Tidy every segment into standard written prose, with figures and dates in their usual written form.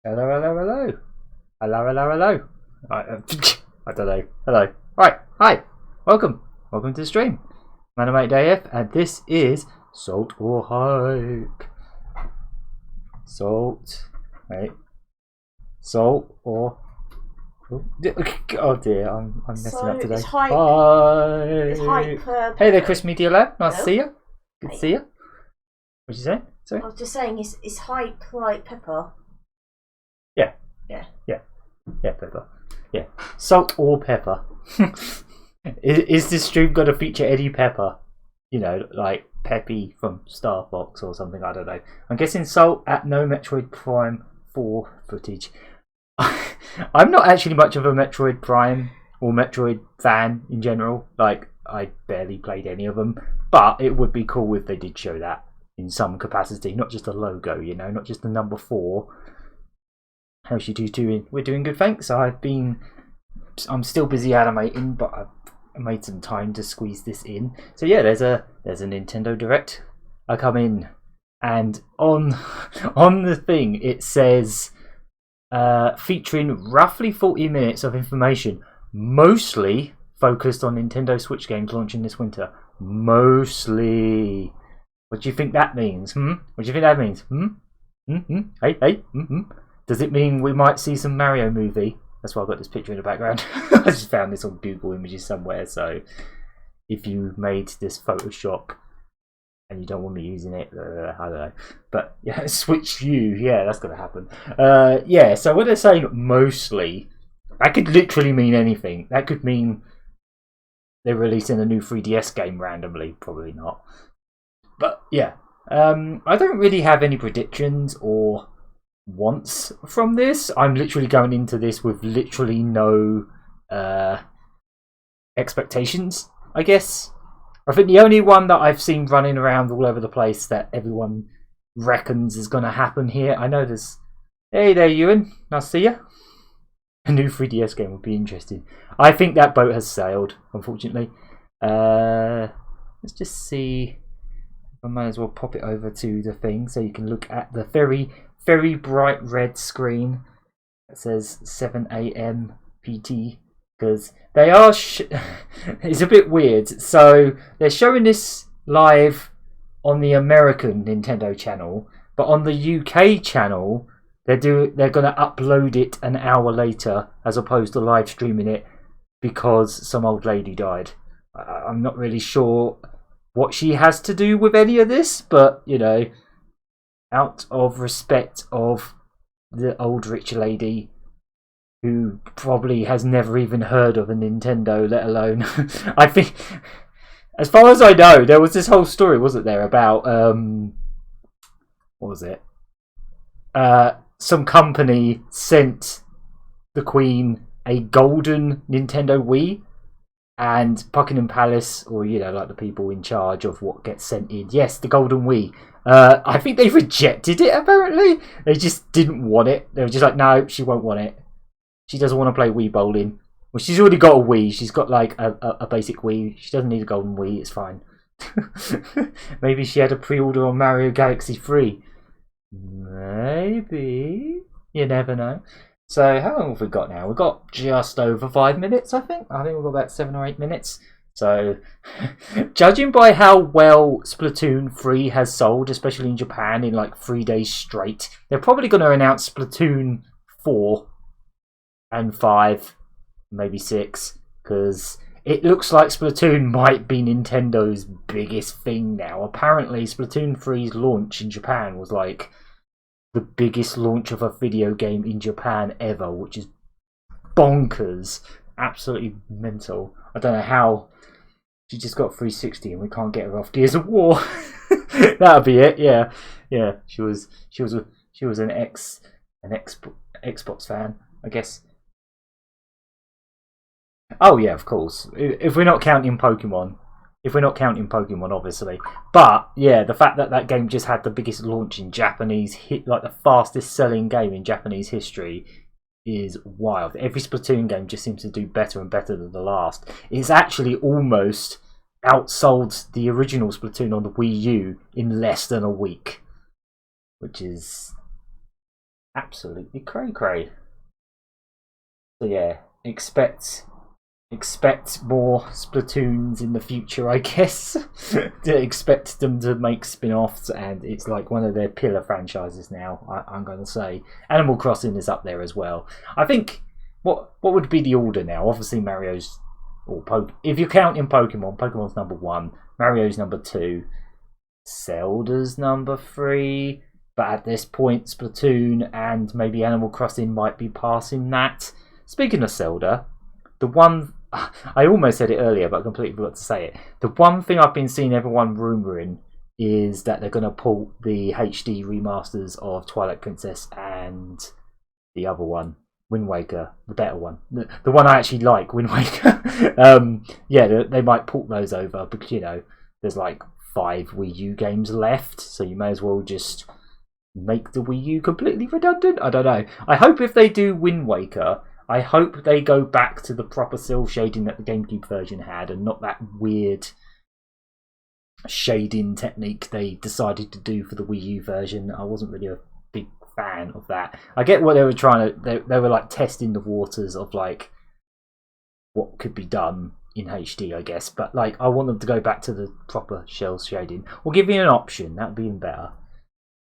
Hello, hello, hello. Hello, hello, hello. I don't know. Hello. Right, hi. Welcome. Welcome to the stream. Manimate AF, and this is Salt or Hype. Salt. Wait. Salt or. Oh dear, I'm messing up today. It's hype. Hi. It's hype. Hey there, Chris Media Lab. Nice to Hello. see you. Good to Hey. see you. What'd you say? Sorry? I was just saying, it's hype like pepper. Yeah. Yeah. Yeah, pepper. Yeah. Salt or pepper. Is this stream going to feature Eddie Pepper? You know, like Peppy from Star Fox or something, I don't know. I'm guessing Salt at no Metroid Prime 4 footage. I'm not actually much of a Metroid Prime or Metroid fan in general. Like, I barely played any of them. But it would be cool if they did show that in some capacity. Not just a logo, you know, not just the number 4. How's you doing? We're doing good, thanks. I'm still busy animating, but I made some time to squeeze this in. So yeah, there's a Nintendo Direct. I come in, and on the thing it says featuring roughly 40 minutes of information, mostly focused on Nintendo Switch games launching this winter. Mostly. What do you think that means? What do you think that means? Hey. Does it mean we might see some Mario movie? That's why I've got this picture in the background. I just found this on Google Images somewhere. So if you made this Photoshop and you don't want me using it, I don't know. But yeah, Switch View. Yeah, that's going to happen. Yeah, so when they're saying mostly, that could literally mean anything. That could mean they're releasing a new 3DS game randomly. Probably not. But yeah, I don't really have any predictions or wants from this. I'm literally going into this with literally no expectations, I guess. I think the only one that I've seen running around all over the place that everyone reckons is going to happen here, I know there's... Hey there, Ewan. Nice to see you. A new 3DS game would be interesting. I think that boat has sailed, unfortunately. Let's just see. I might as well pop it over to the thing so you can look at the very bright red screen that says 7 a.m. PT, because they are it's a bit weird. So they're showing this live on the American Nintendo channel, but on the UK channel they're going to upload it an hour later as opposed to live streaming it because some old lady died. I'm not really sure what she has to do with any of this, but you know, out of respect of the old rich lady who probably has never even heard of a Nintendo, let alone I think, as far as I know, there was this whole story, wasn't there, about what was it, some company sent the Queen a golden Nintendo Wii, and Buckingham Palace, or you know, like the people in charge of what gets sent in, yes, the golden Wii, I think they rejected it. Apparently they just didn't want it. They were just like, no, she won't want it. She doesn't want to play Wii bowling. Well, she's already got a Wii. She's got like a basic Wii. She doesn't need a golden Wii. It's fine. Maybe she had a pre-order on Mario Galaxy 3. Maybe. You never know. So how long have we got now? We've got just over 5 minutes, I think. I think we've got about 7 or 8 minutes. So, judging by how well Splatoon 3 has sold, especially in Japan, in like 3 days straight, they're probably going to announce Splatoon 4 and 5, maybe 6, because it looks like Splatoon might be Nintendo's biggest thing now. Apparently, Splatoon 3's launch in Japan was like the biggest launch of a video game in Japan ever, which is bonkers. Absolutely mental. I don't know how she just got 360 and we can't get her off Gears of War. That'll be it. Yeah. She was an Xbox fan, I guess. Oh yeah, of course. If we're not counting Pokemon. Obviously. But yeah, the fact that that game just had the biggest launch in Japanese hit, like the fastest selling game in Japanese history, is wild. Every Splatoon game just seems to do better and better than the last. It's actually almost outsold the original Splatoon on the Wii U in less than a week, which is absolutely cray. So yeah, expect more Splatoons in the future, I guess. Expect them to make spin-offs, and it's like one of their pillar franchises now. I'm going to say Animal Crossing is up there as well. I think what would be the order now? Obviously Mario's, or if you're counting Pokemon's number 1, Mario's number 2, Zelda's number 3. But at this point, Splatoon and maybe Animal Crossing might be passing that. Speaking of Zelda, the one I almost said it earlier, but I completely forgot to say it. The one thing I've been seeing everyone rumouring is that they're going to port the HD remasters of Twilight Princess and the other one, Wind Waker, the better one, the one I actually like, Wind Waker. Yeah, they might port those over because, you know, there's like 5 Wii U games left, so you may as well just make the Wii U completely redundant. I don't know. I hope if they do Wind Waker, I hope they go back to the proper cell shading that the GameCube version had, and not that weird shading technique they decided to do for the Wii U version. I wasn't really a big fan of that. I get what they were trying to... They were like testing the waters of like what could be done in HD, I guess. But like, I want them to go back to the proper cell shading. Or give me an option. That would be even better.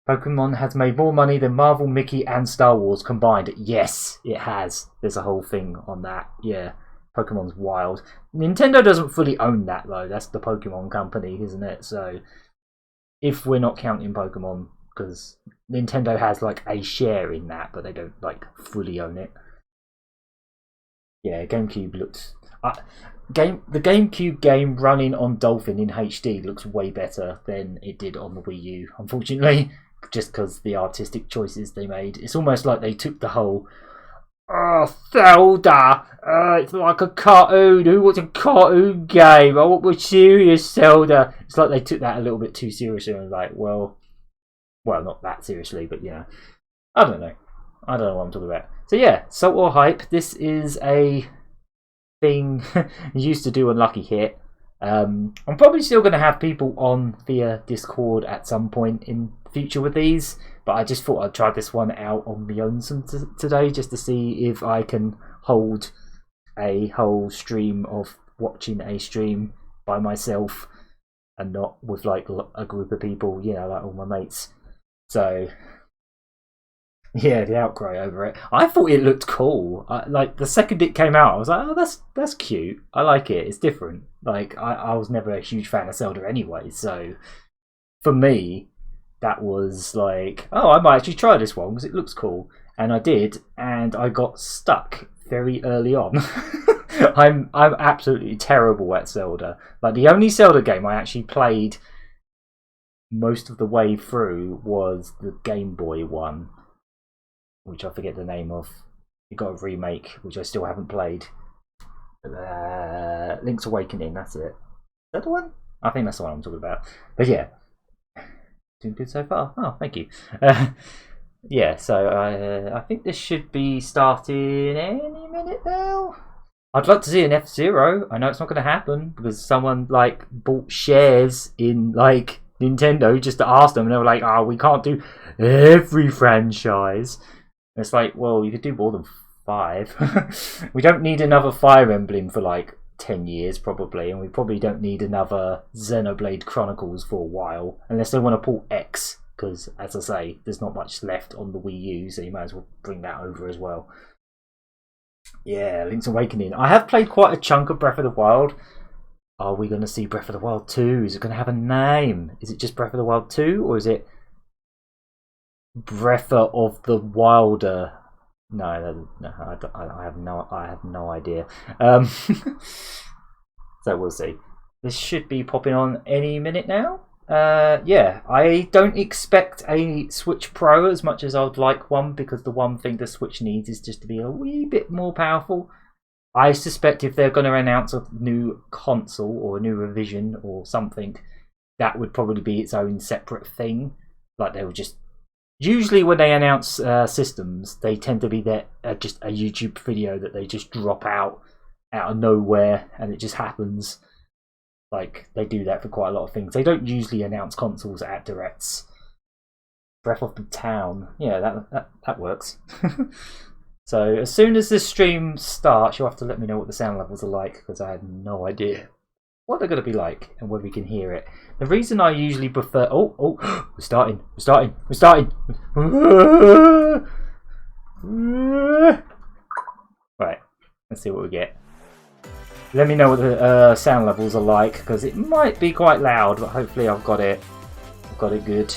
Pokemon has made more money than Marvel, Mickey and Star Wars combined. Yes, it has. There's a whole thing on that. Yeah, Pokemon's wild. Nintendo doesn't fully own that though. That's the Pokemon company, isn't it? So if we're not counting Pokemon, because Nintendo has like a share in that, but they don't like fully own it. Yeah, GameCube looks... the GameCube game running on Dolphin in HD looks way better than it did on the Wii U, unfortunately. Just because the artistic choices they made. It's almost like they took the whole, oh, Zelda, it's like a cartoon. Who wants a cartoon game? I want more serious Zelda. It's like they took that a little bit too seriously and was like, well, not that seriously, but yeah. I don't know. I don't know what I'm talking about. So yeah, Salt or Hype. This is a thing you used to do on Lucky Hit. I'm probably still going to have people on via Discord at some point in future with these, but I just thought I'd try this one out on my own today just to see if I can hold a whole stream of watching a stream by myself and not with like a group of people, you know, like all my mates. So yeah, the outcry over it. I thought it looked cool. Like the second it came out, I was like, "Oh, that's cute. I like it. It's different." Like I was never a huge fan of Zelda anyway, so for me, that was like, "Oh, I might actually try this one because it looks cool." And I did, and I got stuck very early on. I'm absolutely terrible at Zelda. Like the only Zelda game I actually played most of the way through was the Game Boy one, which I forget the name of. It got a remake, which I still haven't played. Link's Awakening, that's it. Is that the one? I think that's the one I'm talking about. But yeah, doing good so far. Oh, thank you. Yeah, so I think this should be starting any minute now. I'd like to see an F-Zero. I know it's not going to happen because someone like bought shares in like Nintendo just to ask them, and they were like, "Oh, we can't do every franchise." And it's like, well, you could do more than 5. We don't need another Fire Emblem for like 10 years probably, and we probably don't need another Xenoblade Chronicles for a while, unless they want to port X, because as I say, there's not much left on the Wii U, so you might as well bring that over as well. Yeah, Link's Awakening. I have played quite a chunk of Breath of the Wild. Are we going to see Breath of the Wild 2? Is it going to have a name? Is it just Breath of the Wild 2, or is it Breath of the Wilder? No, I have no idea. So we'll see. This should be popping on any minute now. Yeah, I don't expect a Switch Pro as much as I'd like one, because the one thing the Switch needs is just to be a wee bit more powerful. I suspect if they're going to announce a new console or a new revision or something, that would probably be its own separate thing. Like they would just... Usually when they announce systems, they tend to be just a YouTube video that they just drop out of nowhere, and it just happens. Like, they do that for quite a lot of things. They don't usually announce consoles at directs. Breath of the Town. Yeah, that works. So as soon as this stream starts, you'll have to let me know what the sound levels are like, because I have no idea what they're going to be like and whether we can hear it. The reason I usually prefer... Oh, we're starting. Right, let's see what we get. Let me know what the sound levels are like, because it might be quite loud, but hopefully I've got it good.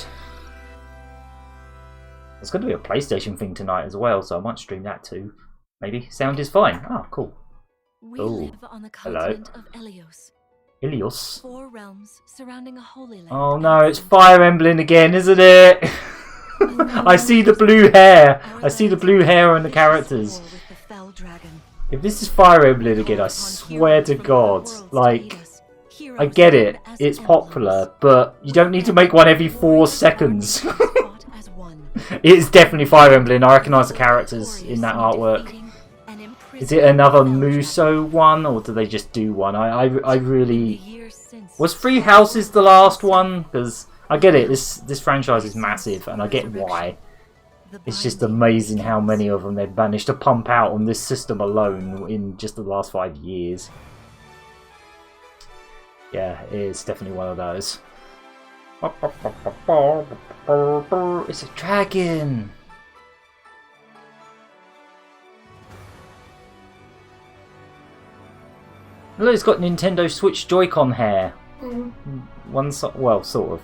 There's going to be a PlayStation thing tonight as well, so I might stream that too. Maybe. Sound is fine. Oh, cool. We live on the continent of Ilios. Ilios? 4 realms surrounding a holy land. Oh no, it's Fire Emblem again, isn't it? I see the blue hair. I see the blue hair on the characters. If this is Fire Emblem again, I swear to God, like, I get it, it's popular, but you don't need to make one every 4 seconds. It's definitely Fire Emblem. I recognise the characters in that artwork. Is it another Muso one, or do they just do one? I really... Was Three Houses the last one? Because I get it, this franchise is massive, and I get why. It's just amazing how many of them they've managed to pump out on this system alone in just the last 5 years. Yeah, it is definitely one of those. It's a dragon! Look, it's got Nintendo Switch Joy-Con hair. Well, sort of.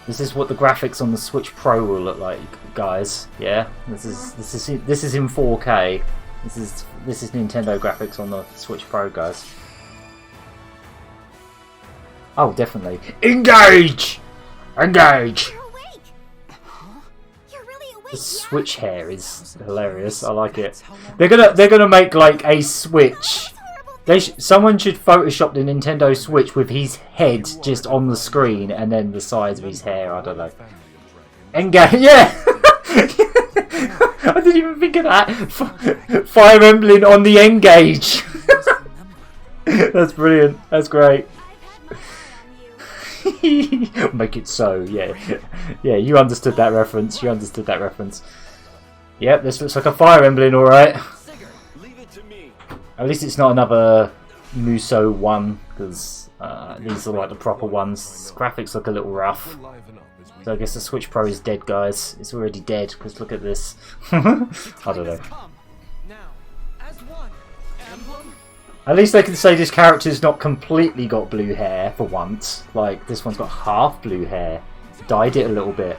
This is what the graphics on the Switch Pro will look like, guys. Yeah, this is in 4K. This is Nintendo graphics on the Switch Pro, guys. Oh, definitely. Engage! Engage! You're awake. Huh? You're really awake. The Switch hair is hilarious. I like it. They're gonna make like a Switch. Someone should Photoshop the Nintendo Switch with his head just on the screen and then the sides of his hair. I don't know. Engage. Yeah. I didn't even think of that. Fire Emblem on the Engage. That's brilliant. That's great. Make it so, yeah. Yeah, you understood that reference. You understood that reference. Yep, this looks like a Fire Emblem, alright. At least it's not another Muso one, because these are like the proper ones. Graphics look a little rough. So I guess the Switch Pro is dead, guys. It's already dead, because look at this. I don't know. At least they can say this character's not completely got blue hair for once. Like, this one's got half blue hair. Dyed it a little bit.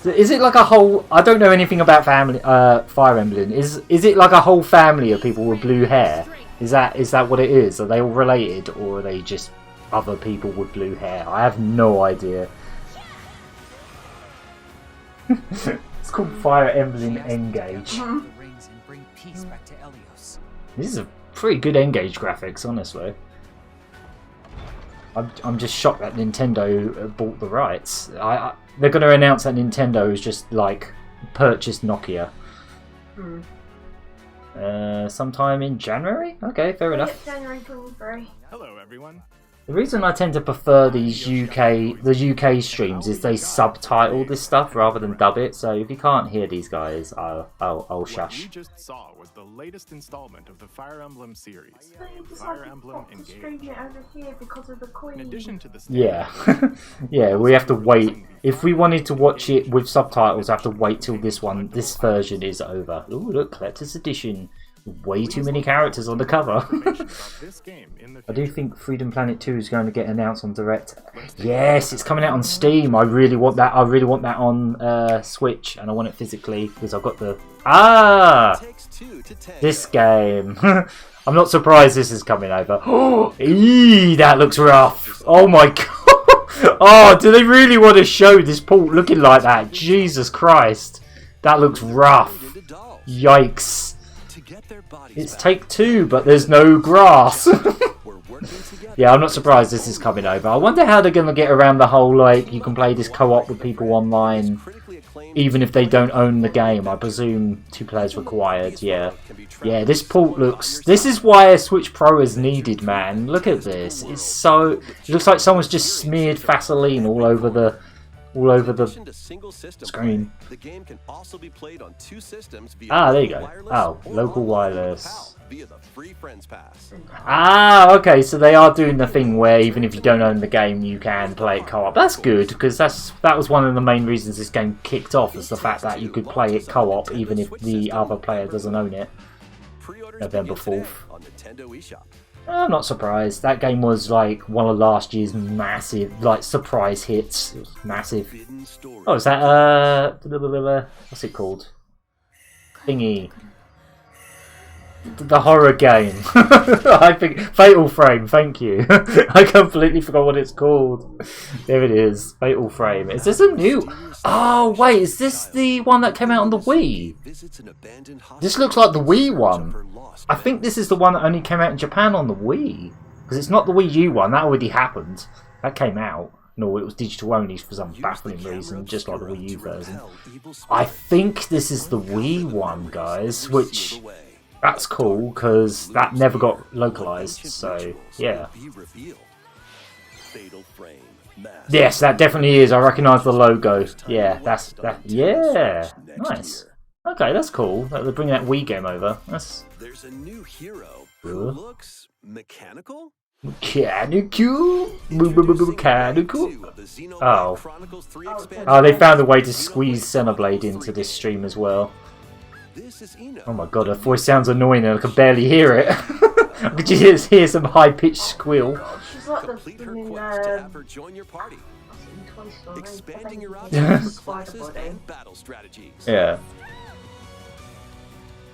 Is it like a whole... I don't know anything about Fire Emblem. Is it like a whole family of people with blue hair? Is that what it is? Are they all related, or are they just other people with blue hair? I have no idea. It's called Fire Emblem Engage. This is a pretty good Engage graphics, honestly. I'm just shocked that Nintendo bought the rights. They're going to announce that Nintendo has just like purchased Nokia. Sometime in January? Okay, fair enough. January 23. Hello, everyone. The reason I tend to prefer these the UK streams is they subtitle this stuff rather than dub it. So if you can't hear these guys, I'll shush. What you just saw was the latest installment of the Fire Emblem series. Fire Emblem Engage. It over here because of the Queen. In addition to the Yeah, yeah, we have to wait. If we wanted to watch it with subtitles, I have to wait till this version is over. Ooh, look, collector's edition. Way too many characters on the cover. I do think Freedom Planet 2 is going to get announced on Direct. Yes, it's coming out on Steam. I really want that. I really want that on Switch, and I want it physically because I've got the this game. I'm not surprised this is coming over. Eee, that looks rough. Oh my god. Oh, do they really want to show this port looking like that? Jesus Christ, that looks rough. Yikes. It's Take-Two, but there's no grass. Yeah, I'm not surprised this is coming over. I wonder how they're going to get around the whole, like, you can play this co-op with people online even if they don't own the game. I presume 2 players required. Yeah, yeah. This port looks. This is why a Switch Pro is needed, man. Look at this. It's so. It looks like someone's just smeared Vaseline all over the screen. The game can also be played on 2 systems via there you go. wireless Oh, or local over wireless. PAL via the free Friends Pass. Okay, so they are doing the thing where even if you don't own the game, you can play it co-op. That's good, because that was one of the main reasons this game kicked off, is the fact that you could play it co-op even if the other player doesn't own it. Pre-orders November begin today 4th. on Nintendo eShop. I'm not surprised. That game was like one of last year's massive, like, surprise hits. It was massive. Oh, is that what's it called? Thingy. The horror game. I think Fatal Frame. Thank you. I completely forgot what it's called. There it is. Fatal Frame. Is this a new? Oh wait, is this the one that came out on the Wii? This looks like the Wii one. I think this is the one that only came out in Japan on the Wii, because it's not the Wii U one. That already happened. That came out. No, it was digital only for some baffling reason, just like the Wii U version. I think this is the Wii one, guys, which. That's cool, because that never got localized, so yeah. Yes, that definitely is. I recognise the logo. Yeah, that's that. Yeah, nice. Okay, that's cool. They're bringing that Wii game over. There's a new hero who looks mechanical. Mechanical. Oh, they found a way to squeeze Xenoblade into this stream as well. Oh my god, her voice sounds annoying and I can barely hear it. I could just hear some high-pitched squeal. She's like the expanding your options, classes, and battle strategies. Yeah.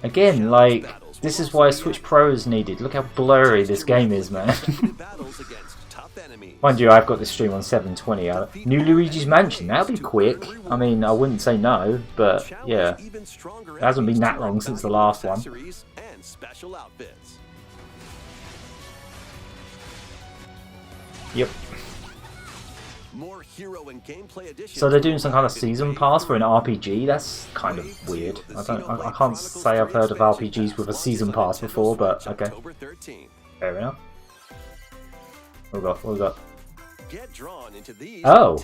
Again, like, this is why a Switch Pro is needed. Look how blurry this game is, man. Mind you, I've got this stream on 720. New Luigi's Mansion, that'll be quick. I mean, I wouldn't say no, but yeah. It hasn't been that long since the last one. Yep. So they're doing some kind of season pass for an RPG? That's kind of weird. I can't say I've heard of RPGs with a season pass before, but okay. Fair enough. What we got? Oh!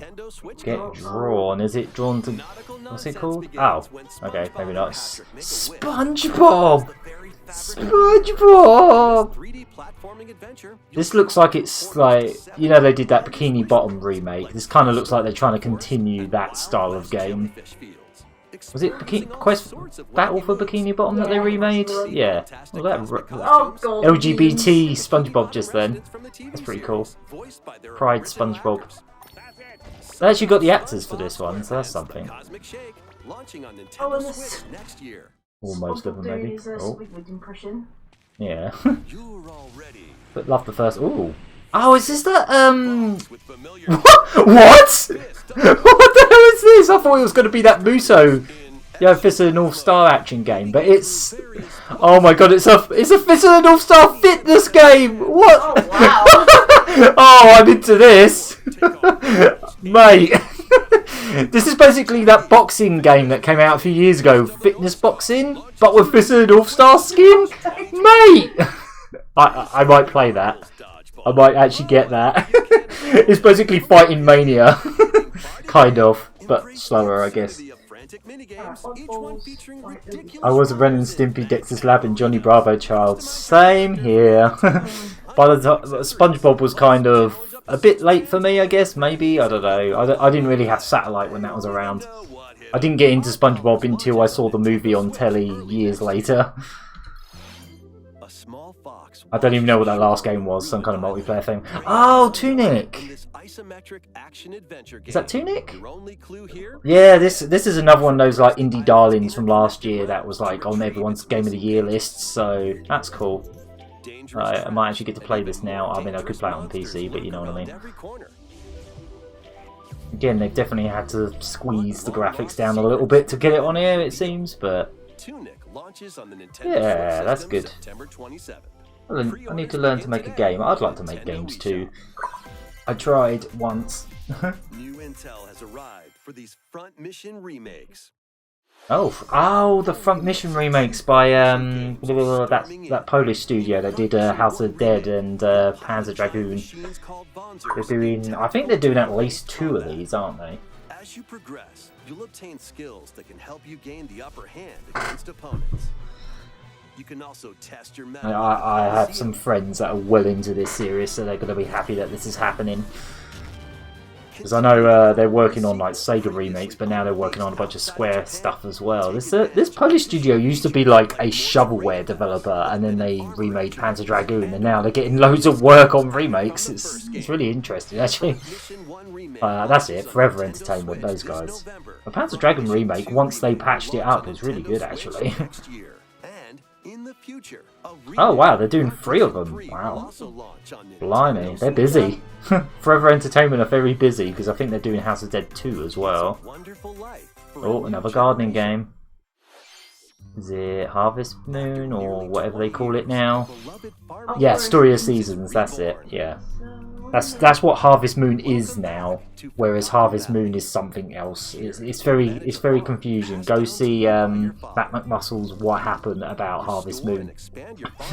Get drawn. Is it drawn to... What's it called? Oh. Okay, maybe not. SpongeBob! SpongeBob! This looks like it's like... You know they did that Bikini Bottom remake. This kind of looks like they're trying to continue that style of game. Was it Quest Battle for Bikini Bottom that they remade? Yeah. Well, that LGBT SpongeBob just then. That's pretty cool. Pride SpongeBob. They actually got the actors for this one, so that's something. Almost of them, maybe. Oh. Yeah. But love the first. Ooh. Oh, is this that? What? What the hell is this? I thought it was going to be that Muso, Fist of the North Star action game, but it's. Oh my god! It's a Fist of the North Star fitness game. What? Oh wow! Oh, I'm into this, mate. This is basically that boxing game that came out a few years ago, fitness boxing, but with Fist of the North Star skin, mate. I might play that. I might actually get that. It's basically Fighting Mania. Kind of, but slower, I guess. I was a Ren and Stimpy, Dexter's Lab, and Johnny Bravo child. Same here. By the time, SpongeBob was kind of a bit late for me, I guess. Maybe, I don't know. I didn't really have satellite when that was around. I didn't get into SpongeBob until I saw the movie on telly years later. I don't even know what that last game was, some kind of multiplayer thing. Oh, Tunic! Is that Tunic? Yeah, this is another one of those like indie darlings from last year that was like on everyone's Game of the Year lists, so that's cool. I might actually get to play this now. I mean, I could play it on PC, but you know what I mean. Again, they've definitely had to squeeze the graphics down a little bit to get it on here, it seems, but... Yeah, that's good. I need to learn to make a game. I'd like to make games too. I tried once New intel has arrived for these front mission remakes. Oh, the Front Mission remakes by that Polish studio that did House of the Dead and Panzer Dragoon. Machines called They're doing, I think they're doing at least 2 of these, aren't they? As you progress, you'll obtain skills that can help you gain the upper hand against opponents. You can also test your mettle. I have some friends that are well into this series, so they're going to be happy that this is happening. Because I know they're working on like Sega remakes, but now they're working on a bunch of Square stuff as well. This Polish studio used to be like a shovelware developer, and then they remade Panzer Dragoon, and now they're getting loads of work on remakes. It's really interesting, actually. That's it, Forever Entertainment, those guys. The Panzer Dragoon remake, once they patched it up, is really good, actually. Oh wow, they're doing 3 of them. Wow. Blimey, they're busy. Forever Entertainment are very busy, because I think they're doing House of Dead 2 as well. Oh, another gardening game. Is it Harvest Moon, or whatever they call it now? Yeah, Story of Seasons, that's it, yeah. That's what Harvest Moon is now, whereas Harvest Moon is something else. It's very confusing. Go see Matt McMuscle's What Happened About Harvest Moon.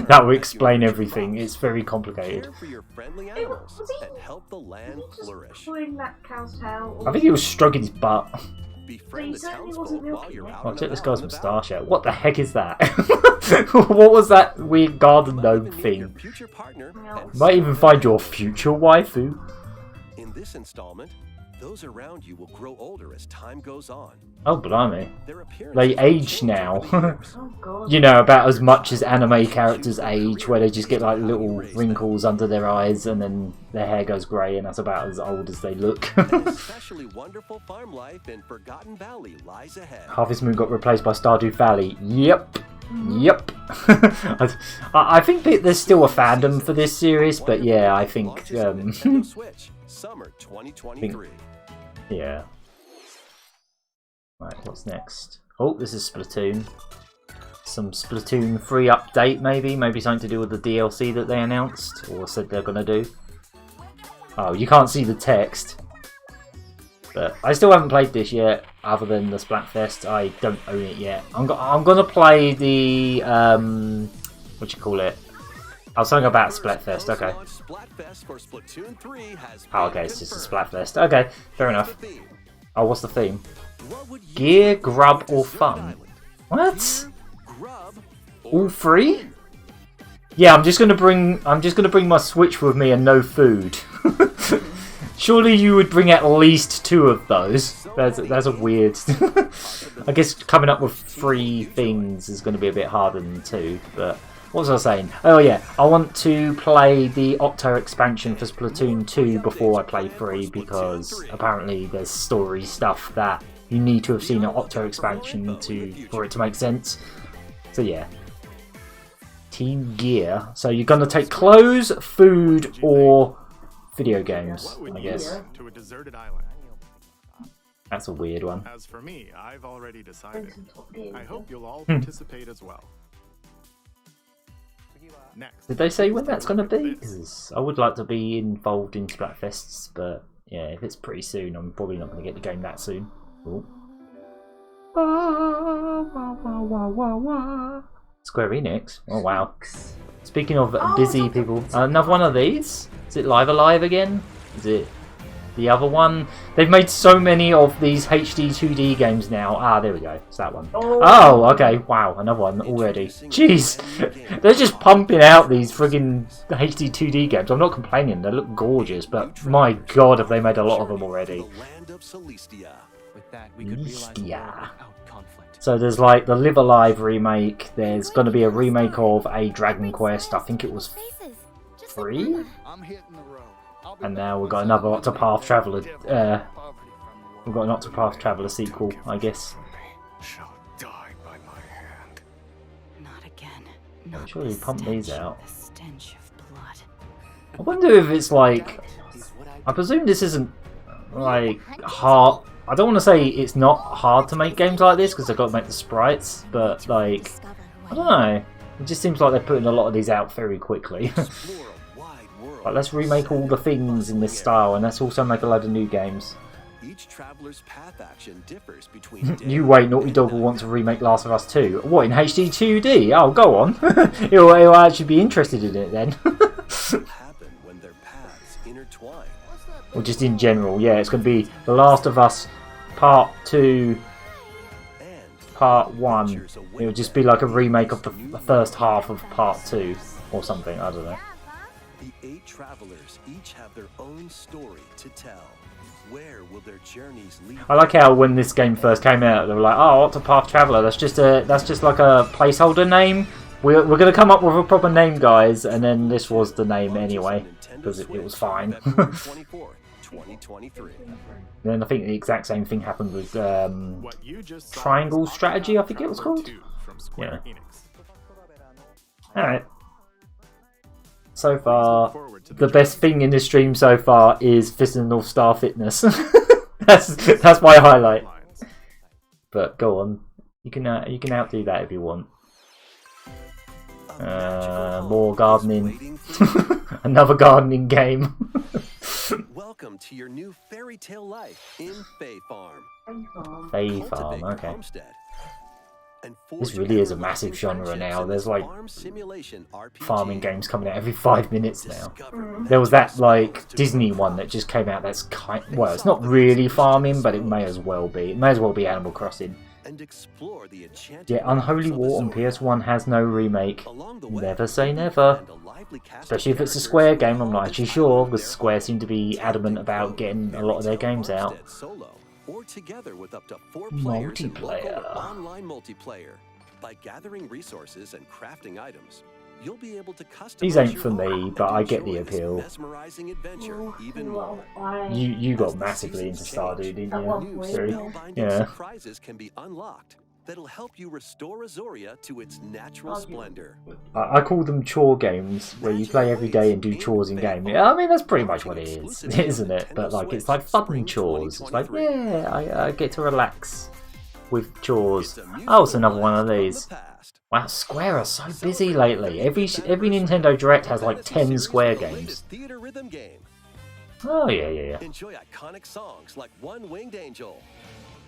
That will explain everything. It's very complicated. I think he was stroking his butt. Oh, check this guy's moustache out. What the heck is that? What was that weird garden gnome thing? Might even find your future waifu. In this installment, those around you will grow older as time goes on. Oh, blimey. They age now. You know, about as much as anime characters age, where they just get like little wrinkles under their eyes and then their hair goes grey, and that's about as old as they look. An especially wonderful farm life in Forgotten Valley lies ahead. Harvest Moon got replaced by Stardew Valley. Yep. Yep. I think that there's still a fandom for this series, but yeah, I think Switch, summer 2023. yeah. Right, what's next? Oh, this is Splatoon. Some Splatoon 3 update, maybe something to do with the DLC that they announced or said they're gonna do. Oh, you can't see the text. But I still haven't played this yet, other than the Splatfest. I don't own it yet. I'm gonna play the what you call it? I was talking about Splatfest. Okay. Oh, okay, it's just a Splatfest. Okay, fair enough. Oh, what's the theme? Gear, grub, or fun? What? All 3? Yeah, I'm just gonna bring my Switch with me and no food. Surely you would bring at least 2 of those. That's a weird. I guess coming up with 3 things is going to be a bit harder than 2. But what was I saying? Oh yeah, I want to play the Octo expansion for Splatoon 2 before I play 3, because apparently there's story stuff that you need to have seen an Octo expansion for it to make sense. So yeah. Team Gear. So you're going to take clothes, food, or video games, I guess. To a deserted island. That's a weird one. As for me, I've already decided. I hope you'll all participate as well. Next. Did they say when that's going to be? Because I would like to be involved in Splatfests, but yeah, if it's pretty soon, I'm probably not going to get the game that soon. Ooh. Square Enix? Oh wow. Speaking of busy people, another one of these? Is it Live Alive again? Is it the other one? They've made so many of these HD 2D games now. Ah, there we go. It's that one. Oh, okay. Wow, another one already. Jeez. They're just pumping out these friggin' HD 2D games. I'm not complaining. They look gorgeous, but my god, have they made a lot of them already. Celestia. So there's like the Live Alive remake, there's going to be a remake of a Dragon Quest, I think it was 3? And now we've got another Octopath Traveler, we've got an Octopath Traveler sequel, I guess. Shall die by my hand. Not again. I'm sure you pump these out. The stench of blood. I wonder if it's like, I presume this isn't like hard. I don't want to say it's not hard to make games like this because they've got to make the sprites, but like, I don't know. It just seems like they're putting a lot of these out very quickly. Like, let's remake all the things in this style, and let's also make a load of new games. Each traveler's path action differs between You wait, Naughty Dog will want to remake Last of Us 2. What, in HD 2D? Oh, go on. he'll actually be interested in it then. happen when their paths intertwine. Or just in general, yeah, it's going to be The Last of Us Part 2, And Part 1. It'll just be like a remake of the first half of Part 2 or something, I don't know. the 8 travelers each have their own story to tell. Where will their journeys lead? I like how when this game first came out, they were like, "Oh, Octopath Traveler. That's just like a placeholder name. We're going to come up with a proper name, guys." And then this was the name anyway, because it was fine. 24th, 2023. Then I think the exact same thing happened with Triangle Strategy, I think it was called. Yeah. All right. So far, the best thing in this stream so far is Fist of the North Star Fitness. that's my highlight. But go on, you can outdo that if you want. More gardening, another gardening game. Welcome to your new fairy tale life in Fae Farm. Fae Farm, okay. This really is a massive genre now. There's like farming games coming out every 5 minutes now. There was that like Disney one that just came out. That's well, it's not really farming, but it may as well be. It may as well be Animal Crossing. Yeah, Unholy War on PS1 has no remake. Never say never. Especially if it's a Square game. I'm not actually sure, because Square seem to be adamant about getting a lot of their games out. Or together with up to 4 players in local Multiplayer. online multiplayer. By gathering resources and crafting items, you'll be able to customize These ain't your for home me, and but I get the enjoy this appeal. mesmerizing adventure even more. You got massively into Stardew, didn't you? New Siri? spellbinding Yeah. surprises can be unlocked that'll help you restore Azoria to its natural splendor. I call them chore games, where you play every day and do chores in game. Yeah, I mean that's pretty much what it is, isn't it? But like it's like fun chores. It's like yeah, I get to relax with chores. Oh, it's another one of these. Wow, Square are so busy lately. Every Nintendo Direct has like 10 Square games. Theater rhythm game. Oh yeah. Enjoy iconic songs like One Winged Angel.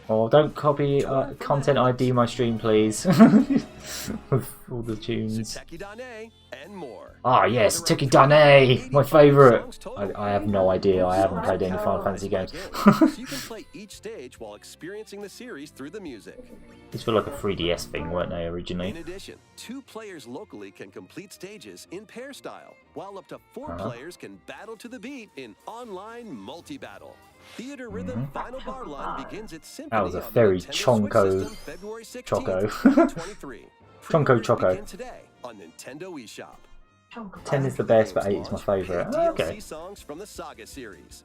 Oh, don't copy content ID my stream, please. With all the tunes. Tekidane, and more. Ah, yes, Tekidane, my favourite. I have no idea. I haven't played any Final Fantasy games. So you can play each stage while experiencing the series through the music. These were like a 3DS thing, weren't they, originally? In addition, 2 players locally can complete stages in pair style, while up to 4 players can battle to the beat in online multi-battle. Theater Rhythm Final Bar Line begins its symphony. That was a on very Nintendo Chonko Switch system, February 16th, Choco. 2023. Chonko Pre-orders Choco. begin today on Nintendo eShop. 10 is the best, but 8 is my favourite. DLC Okay. songs from the Saga series.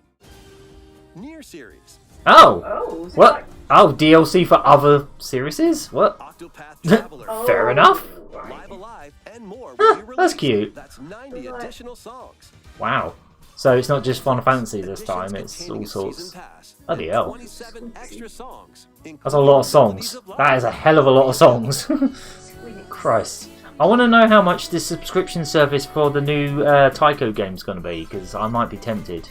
Nier series. Oh! What? Oh, DLC for other series? What? Octopath Traveler. Fair enough. Live Alive and more will be released. That's cute. That's 90 additional songs. Wow. So it's not just Final Fantasy this time, it's all sorts. Bloody hell. 27 extra songs. That's a lot of songs. That is a hell of a lot of songs. Christ. I want to know how much this subscription service for the new Taiko game's going to be, because I might be tempted.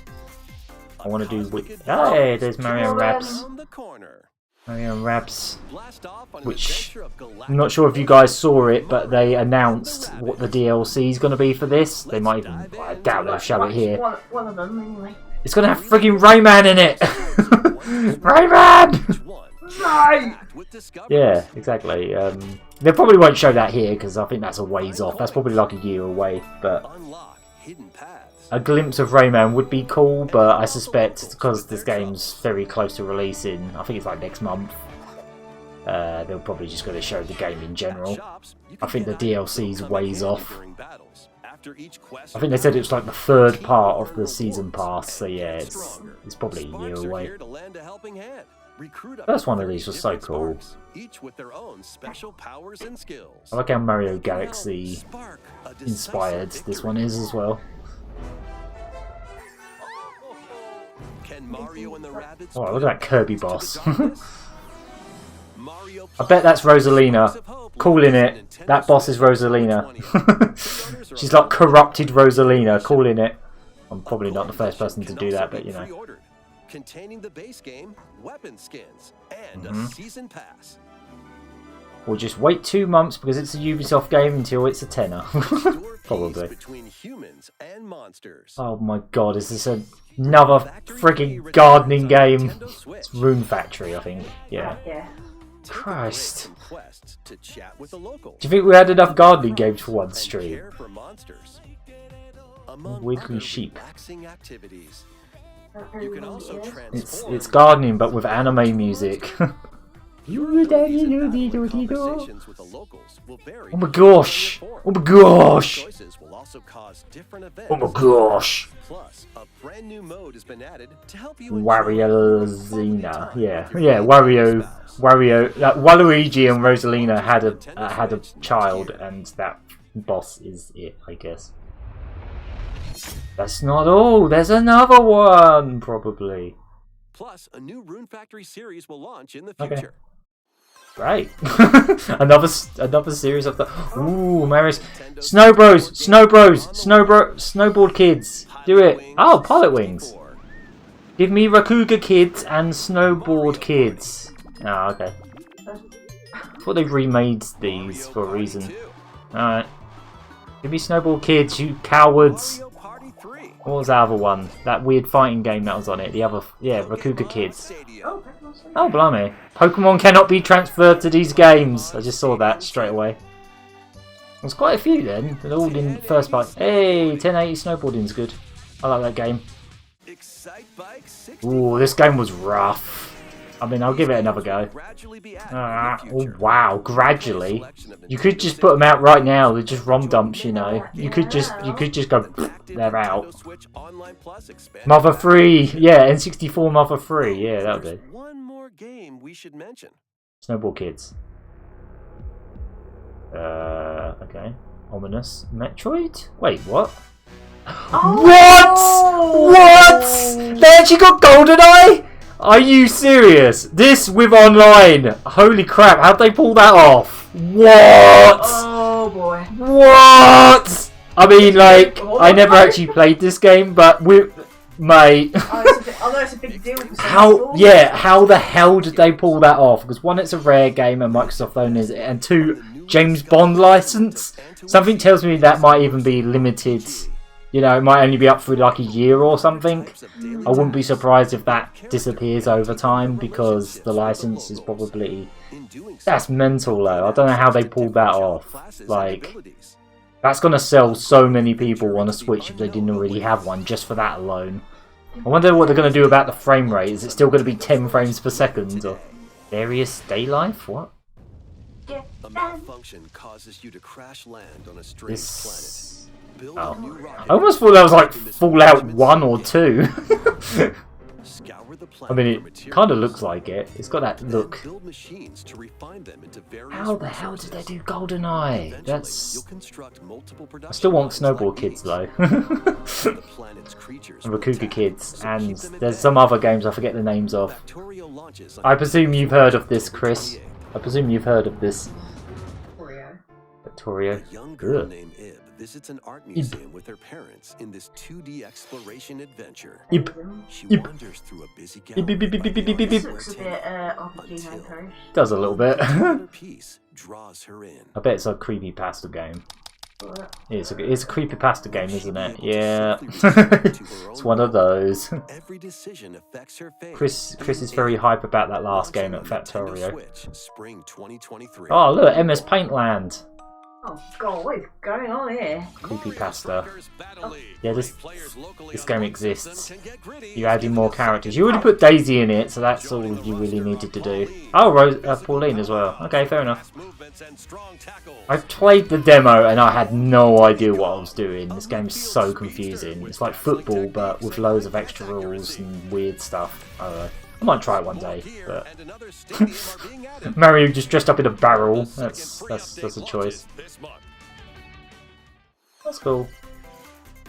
I want to do... Hey, there's Mario Rabs. Around the corner. Mario Rabs. Blast off on an Which... adventure of galactic I'm not sure if you guys saw it, but they announced what the DLC is going to be for this. They might even... I doubt they'll show it here. One of them, anyway. It's going to have friggin' Rayman in it! Rayman! No! Yeah, exactly. They probably won't show that here, because I think that's a ways off. That's probably like a year away, but... Unlock hidden paths. A glimpse of Rayman would be cool, but I suspect because this game's very close to releasing, I think it's like next month, they'll probably just going to show the game in general. I think the DLC's ways off. I think they said it was like the 3rd part of the season pass, so yeah, it's probably a year away. First one of these was so cool. Each with their own special powers and skills. I like how Mario Galaxy inspired this one is as well. Can Mario and the Rabbids Oh, look at that Kirby boss. Mario I bet that's Rosalina. Calling it. That boss is Rosalina. She's like corrupted Rosalina. Calling it. I'm probably not the first person to do that, but you know. Containing the base game, weapon skins, and a season pass. We'll just wait 2 months because it's a Ubisoft game until it's a tenner. Probably. Between humans and monsters. Oh my god, is this another frigging gardening game? It's Rune Factory, I think. Yeah. Christ. Do you think we had enough gardening games for one stream? Wiggly sheep. You can also It's gardening but with anime music. Oh my gosh! Oh my gosh! Oh my gosh! Plus, a brand new mode has been added to help you Wario Zena. Yeah, Wario, Waluigi and Rosalina had a child, and that boss is it, I guess. That's not all. There's another one, probably. Plus, a new Rune Factory series will launch in the future. Okay. Great. another series of the Maris Snowboard Kids. Do it. Oh, Pilot Wings. Give me Rakuga Kids and Snowboard Kids. Oh, okay. I thought they've remade these for a reason. Alright. Give me Snowboard Kids, you cowards. What was the other one? That weird fighting game that was on it. The other, yeah, Rakuga Kids. Oh, blimey. Pokemon cannot be transferred to these games. I just saw that straight away. There's quite a few then. They're all in first part. Hey, 1080 snowboarding's good. I like that game. Ooh, this game was rough. I mean, I'll give it another go. Oh, wow, gradually. You could just put them out right now. They're just ROM dumps, you know. You could just go, they're out. Mother Free, yeah, N64 Mother Free, yeah, that'll do. One more game we should mention. Snowball Kids. Okay. Ominous. Metroid? Wait, what? Oh! What? They actually got Goldeneye? Are you serious? This with online? Holy crap, how'd they pull that off? What? Oh boy. What? I mean, like, I never actually played this game, but mate. It's a big deal. How the hell did they pull that off? Because one, it's a rare game and Microsoft owns it, and two, James Bond license? Something tells me that might even be limited. You know, it might only be up for like a year or something. I wouldn't be surprised if that disappears over time because the license is probably... That's mental though. I don't know how they pulled that off. Like, that's going to sell so many people on a Switch if they didn't already have one just for that alone. I wonder what they're going to do about the frame rate. Is it still going to be 10 frames per second? Or various day life? What? A malfunction causes you to crash land on a strange planet. Oh. I almost thought that was like Fallout 1 or 2. I mean, it kind of looks like it. It's got that look. How the hell did they do GoldenEye? That's... I still want Snowball Kids though. And Rakuga Kids. And there's some other games I forget the names of. I presume you've heard of this, Chris. I presume you've heard of this. Victoria. Good. Visits an art museum with her parents in this 2D exploration adventure. She wanders through a busy gallery. This looks a bit RPG. Does a little bit. Piece draws her in. I bet it's a creepypasta game. It's a creepypasta game, isn't it? Yeah. It's one of those. Every decision affects her fate. Chris is very hype about that last game at Factorio. Spring 2023. Oh look, MS Paintland. Oh god, what is going on here? Creepypasta. Yeah, this game exists. You're adding more characters. You already put Daisy in it, so that's all you really needed to do. Oh, Pauline as well. Okay, fair enough. I played the demo and I had no idea what I was doing. This game's so confusing. It's like football, but with loads of extra rules and weird stuff. I don't know. I might try it one day, but Mario just dressed up in a barrel. That's a choice. That's cool.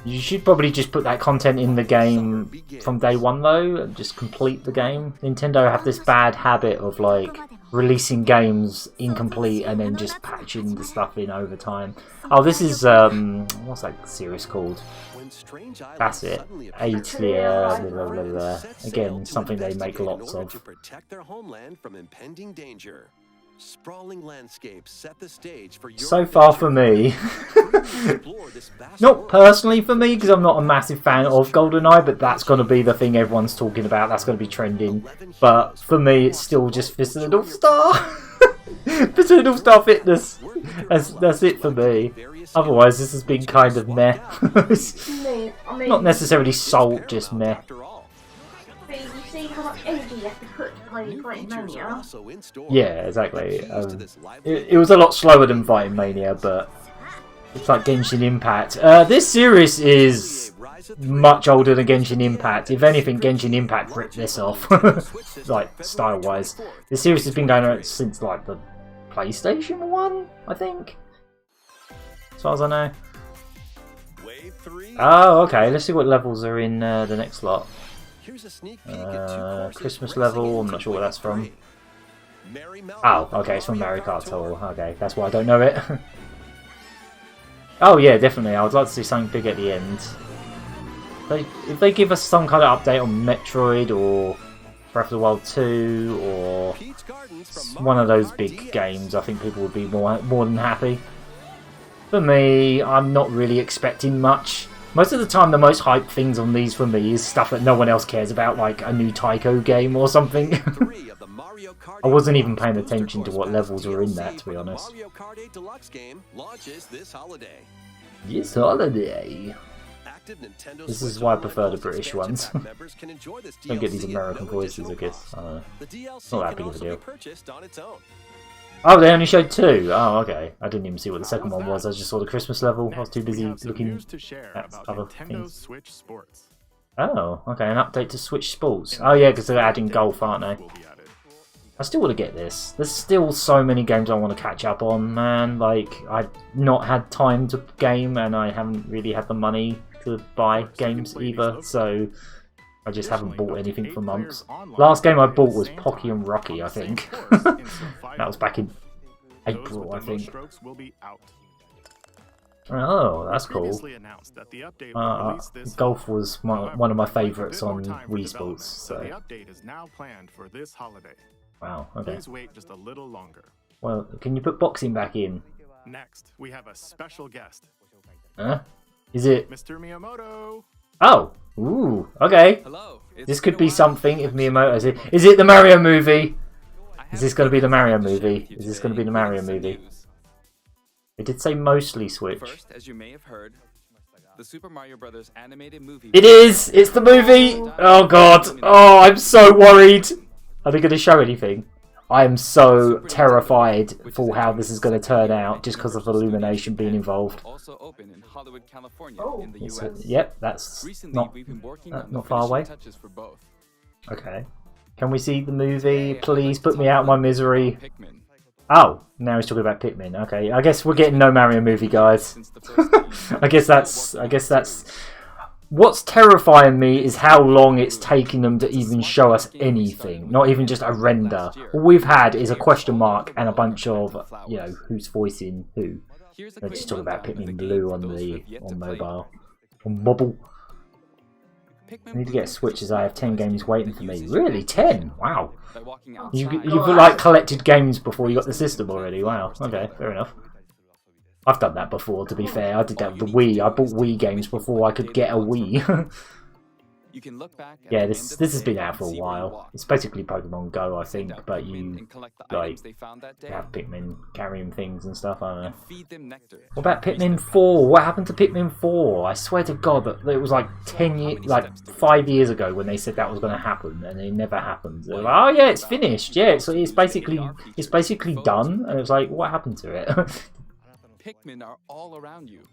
You should probably just put that content in the game from day one though, and just complete the game. Nintendo have this bad habit of like releasing games incomplete and then just patching the stuff in over time. Oh, this is what's that series called? strange That's islands it. suddenly appear. 8 blah, blah, blah, blah. Set sail Again, to something they make investigate lots in order of. to protect their homeland from impending danger. Sprawling landscapes set the stage for your So far for me. Not personally for me, because I'm not a massive fan of Goldeneye, but that's going to be the thing everyone's talking about. That's going to be trending. But for me, it's still just Fist of the North Star. Fist of the North Star Fitness. That's it for me. Otherwise, this has been kind of meh. Not necessarily salt, just meh. But you see how much energy you have to put to play Fighting Mania? Yeah, exactly. It was a lot slower than Fighting Mania, but it's like Genshin Impact. This series is much older than Genshin Impact. If anything, Genshin Impact ripped this off, like style-wise. This series has been going on since like the PlayStation 1, I think, as far as I know. Oh, okay. Let's see what levels are in the next lot. Here's a sneak peek at 2 courses Christmas racing level. I'm into not sure what that's from. Mary Oh, okay, it's from Mario Kart Tour. Okay, that's why I don't know it. Oh yeah, definitely. I would like to see something big at the end. If they give us some kind of update on Metroid or Breath of the Wild 2 or one of those big games, I think people would be more than happy. For me, I'm not really expecting much. Most of the time, the most hyped things on these for me is stuff that no one else cares about, like a new Taiko game or something. I wasn't even paying attention to what levels were in that, to be honest. This holiday. This is why I prefer the British ones. Don't get these American voices, I guess. Not that big of a deal. Oh, they only showed 2. Oh, okay. I didn't even see what the second one was. I just saw the Christmas level. I was too busy looking at other things. Oh, okay. An update to Switch Sports. Oh, yeah, because they're adding golf, aren't they? I still want to get this. There's still so many games I want to catch up on, man. Like, I've not had time to game, and I haven't really had the money to buy games either, so I just haven't bought anything for months. Last game I bought was Pocky and Rocky, I think. That was back in April, I think. Oh, that's cool. Golf was one of my favourites on Wii Sports. So. Wow, okay. Well, can you put boxing back in? Next, we have a special guest. Huh? Is it Mr. Miyamoto? Oh! Ooh, okay. Hello. This could be something if Miyamoto's it. Is it the Mario movie? Is this going to be the Mario movie? Is this going to be the Mario movie? It did say mostly Switch. First, as you may have heard, the Super Mario Brothers animated movie. It is! It's the movie! Oh god! Oh, I'm so worried! Are they going to show anything? I am so terrified for how this is going to turn out just because of Illumination being involved. Also open in Hollywood, California, in the US. US. Yep, that's not far away. For both. Okay. Can we see the movie? Please put me out of my misery. Oh, now he's talking about Pikmin. Okay, I guess we're getting no Mario movie, guys. I guess that's. What's terrifying me is how long it's taking them to even show us anything. Not even just a render. All we've had is a question mark and a bunch of, you know, who's voicing who. They're just talking about Pikmin Blue on mobile. On mobile. I need to get a Switch as I have 10 games waiting for me. Really? 10? Wow. You've like collected games before you got the system already. Wow. Okay, fair enough. I've done that before, to be fair. I did that with the Wii. I bought Wii games before I could get a Wii. Yeah, this has been out for a while. It's basically Pokemon Go, I think, but you like have Pikmin carrying things and stuff. I don't know. What about Pikmin 4? What happened to Pikmin 4? I swear to God that it was like 5 years ago when they said that was going to happen, and it never happened. They were like, oh yeah, it's finished. Yeah, it's basically done. And it was like, what happened to it? Pikmin are all around you.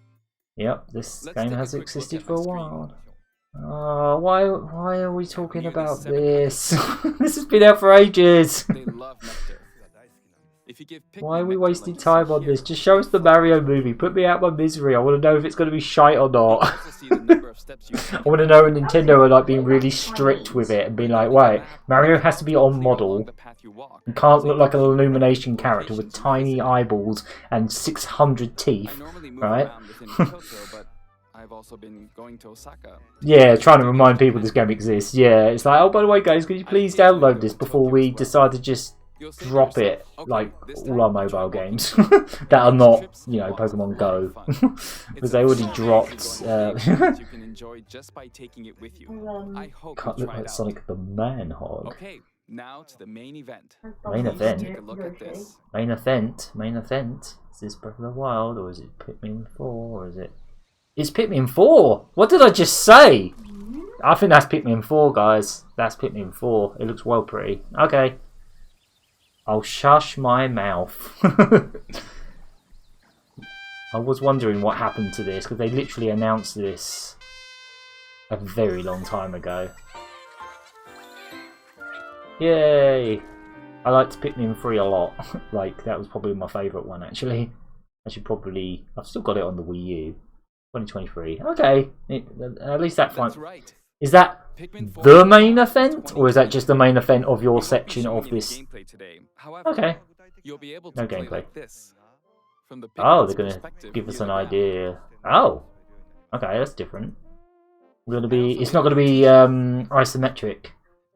Yep, this game has existed for a while. Oh, why are we talking about this? This has been out for ages. Why are we wasting time on this? Just show us the Mario movie. Put me out of my misery. I want to know if it's going to be shite or not. I want to know if Nintendo are like being really strict with it and being like, wait, Mario has to be on model. He can't look like an Illumination character with tiny eyeballs and 600 teeth, right? I've also been going to Osaka. Yeah, trying to remind people this game exists. Yeah, it's like, oh, by the way, guys, could you please download this before we decide to just drop it, like all our mobile games that are not, you know, Pokemon Go, because they already dropped. You can enjoy just by taking it with you. I hope Can't you look try like it out. Sonic the Manhog. Okay, now to the main event. Main event. Take a look at this. Main event. Main event. Is this Breath of the Wild or is it Pikmin 4 or is it? It's Pikmin 4. What did I just say? I think that's Pikmin 4, guys. That's Pikmin 4. It looks well pretty. Okay. I'll shush my mouth. I was wondering what happened to this because they literally announced this a very long time ago. Yay! I liked Pikmin 3 a lot. Like, that was probably my favourite one, actually. I've still got it on the Wii U. 2023. Okay. At least that fine. Right. Is that the main event? Or is that just the main event of your section of this? Okay. You'll be able to No play gameplay. like this. From the Oh, Pikmin's they're going to perspective, give us view an the ground. idea. Oh. Okay, that's different. It's not going to be isometric.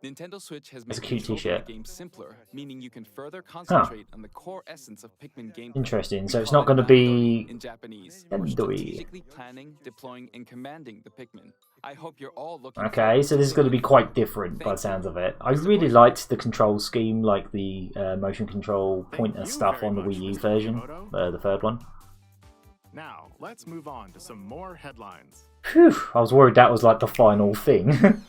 Nintendo Switch has That's made a cute control of t-shirt. the game simpler, meaning you can further concentrate on the core essence of Pikmin gameplay. Interesting. So We it's call not it going to be... in Japanese. You're Gendoi. strategically planning, deploying, and commanding the Pikmin. I hope you're all looking Okay, forward so to this is going to be it. quite different by the sounds of it. I really liked the control scheme, like the motion control pointer you stuff very on the much, Wii U Mr. version, Kishimoto. the third one. Now, let's move on to some more headlines. Phew, I was worried that was like the final thing.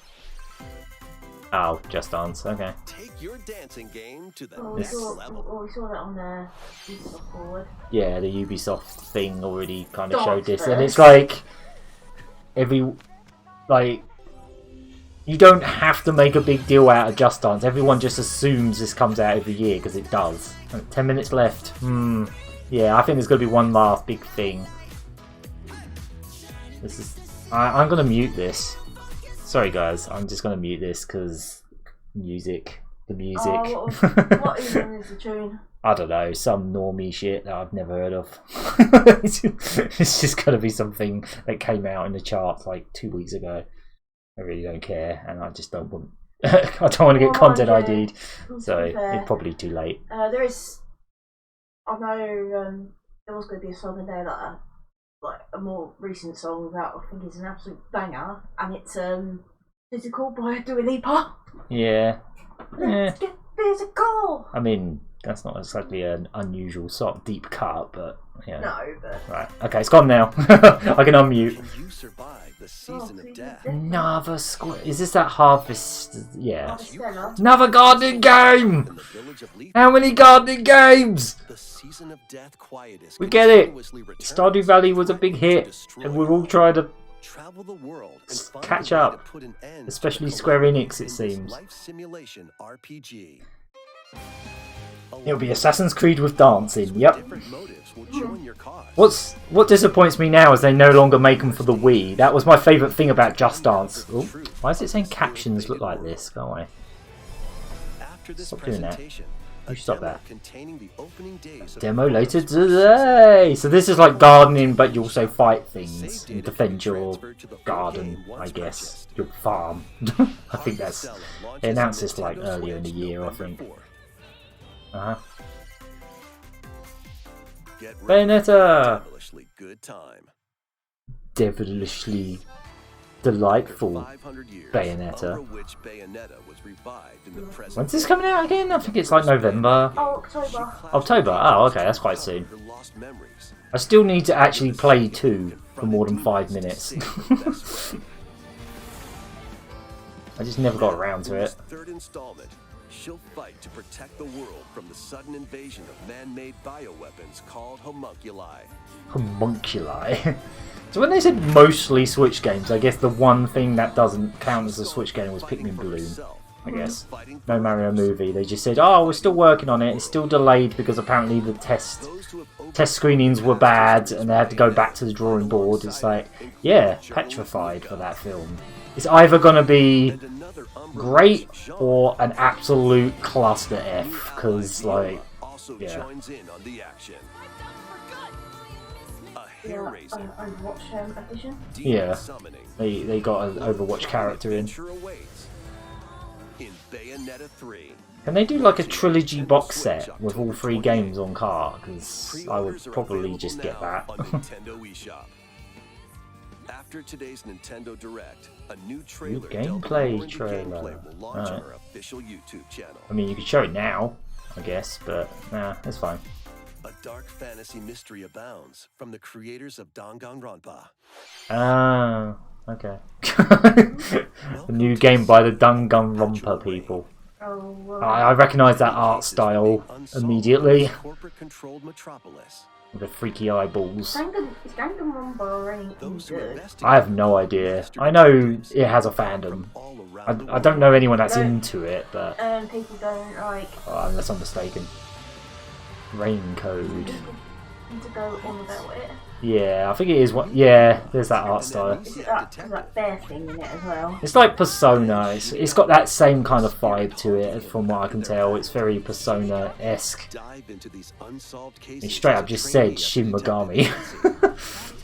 Oh, Just Dance, okay. Take your dancing game to the Oh, next This- level. we saw that on the Ubisoft board. Yeah, the Ubisoft thing already kind of Dance showed this, and first. it's like you don't have to make a big deal out of Just Dance. Everyone just assumes this comes out every year because it does. 10 minutes left. Yeah, I think there's going to be one last big thing. This is. I'm going to mute this. Sorry, guys. I'm just going to mute this because music. The music. Oh, what even is the tune? I don't know, some normie shit that I've never heard of. It's just going to be something that came out in the charts like 2 weeks ago. I really don't care, and I just don't want. I don't want to get content yeah. ID'd, so To be fair, it's probably too late. there is. I know there was going to be a song in there that, like a more recent song that I think is an absolute banger, and it's "Physical" by Dua Lipa. Yeah. Let's get physical. I mean, that's not exactly an unusual sort of deep cut, but yeah. No, but Right. Okay, it's gone now. I can unmute. You survived the season of death. Another square. Is this that Harvest? Yeah. Harvestella. Another gardening game. In the village of Leaf, How many gardening games? the season of death quietus We get it. continuously returns, Stardew Valley was a big hit, destroy and we're all trying to, travel the world and find catch a way up. to put an end to especially the Square collapse Enix, it in this seems. life simulation RPG. It'll be Assassin's Creed with dancing. Yep. Different motives will join your cause. What disappoints me now is they no longer make them for the Wii. That was my favourite thing about Just Dance. Ooh, why is it saying captions look like this? Go away. After this Stop doing that. presentation, You a stop demo that. containing the opening days of Demo the later forest today. So this is like gardening, but you also fight things Save and data defend can be your transferred to the full garden, game I once guess. purchased. Your farm. I think that's. Harvestella launches They announced on this like Nintendo earlier in the Switch year, I November think. 4th. Uh-huh. Get ready for a Bayonetta! devilishly good time. Devilishly delightful. 500 years, Bayonetta. Umbra Witch Bayonetta was revived in the present When's this coming out again? I think it's like November. Oh, October. October? Oh, okay, that's quite soon. I still need to actually play 2 for more than 5 minutes. I just never got around to it. Third installment. She'll fight to protect the world from the sudden invasion of man-made bioweapons called homunculi. Homunculi. So when they said mostly Switch games, I guess the one thing that doesn't count as a Switch game was Pikmin Bloom. I guess. No Mario movie. They just said, oh, we're still working on it. It's still delayed because apparently the test screenings were bad and they had to go back to the drawing board. It's like, yeah, petrified for that film. It's either going to be great or an absolute cluster F, because, like, Also yeah. joins in on the action. A hair raising. Overwatch edition. Yeah. Summoning. They got an Overwatch character in. Adventure awaits in Bayonetta 3. Can they do like a trilogy box set with all 3 games on cart? Because I would Pre-orders are probably just get available that. now on Nintendo eShop. After today's Nintendo Direct, a new trailer gameplay delving more into trailer. gameplay will launch on Alright. our official YouTube channel. I mean, you could show it now, I guess, but nah, it's fine. A dark fantasy mystery abounds from the creators of Danganronpa. Ah, okay. The new game by the Danganronpa people. Oh, well. I recognise that art style immediately. Corporate-controlled metropolis. With the freaky eyeballs. Is Danganronpa any Those who good? investigate I have no idea. I know it has a fandom. all around the I don't know world. anyone that's into it, but People don't like unless I'm mistaken. Rain Code. to go on about it. Yeah, I think it is what. Yeah, there's that art style. Is it that bear thing in it as well? It's like Persona. It's got that same kind of vibe to it, from what I can tell. It's very Persona-esque. Dive into these unsolved cases It straight up as a just trainee said at Shin the Megami. detective agency.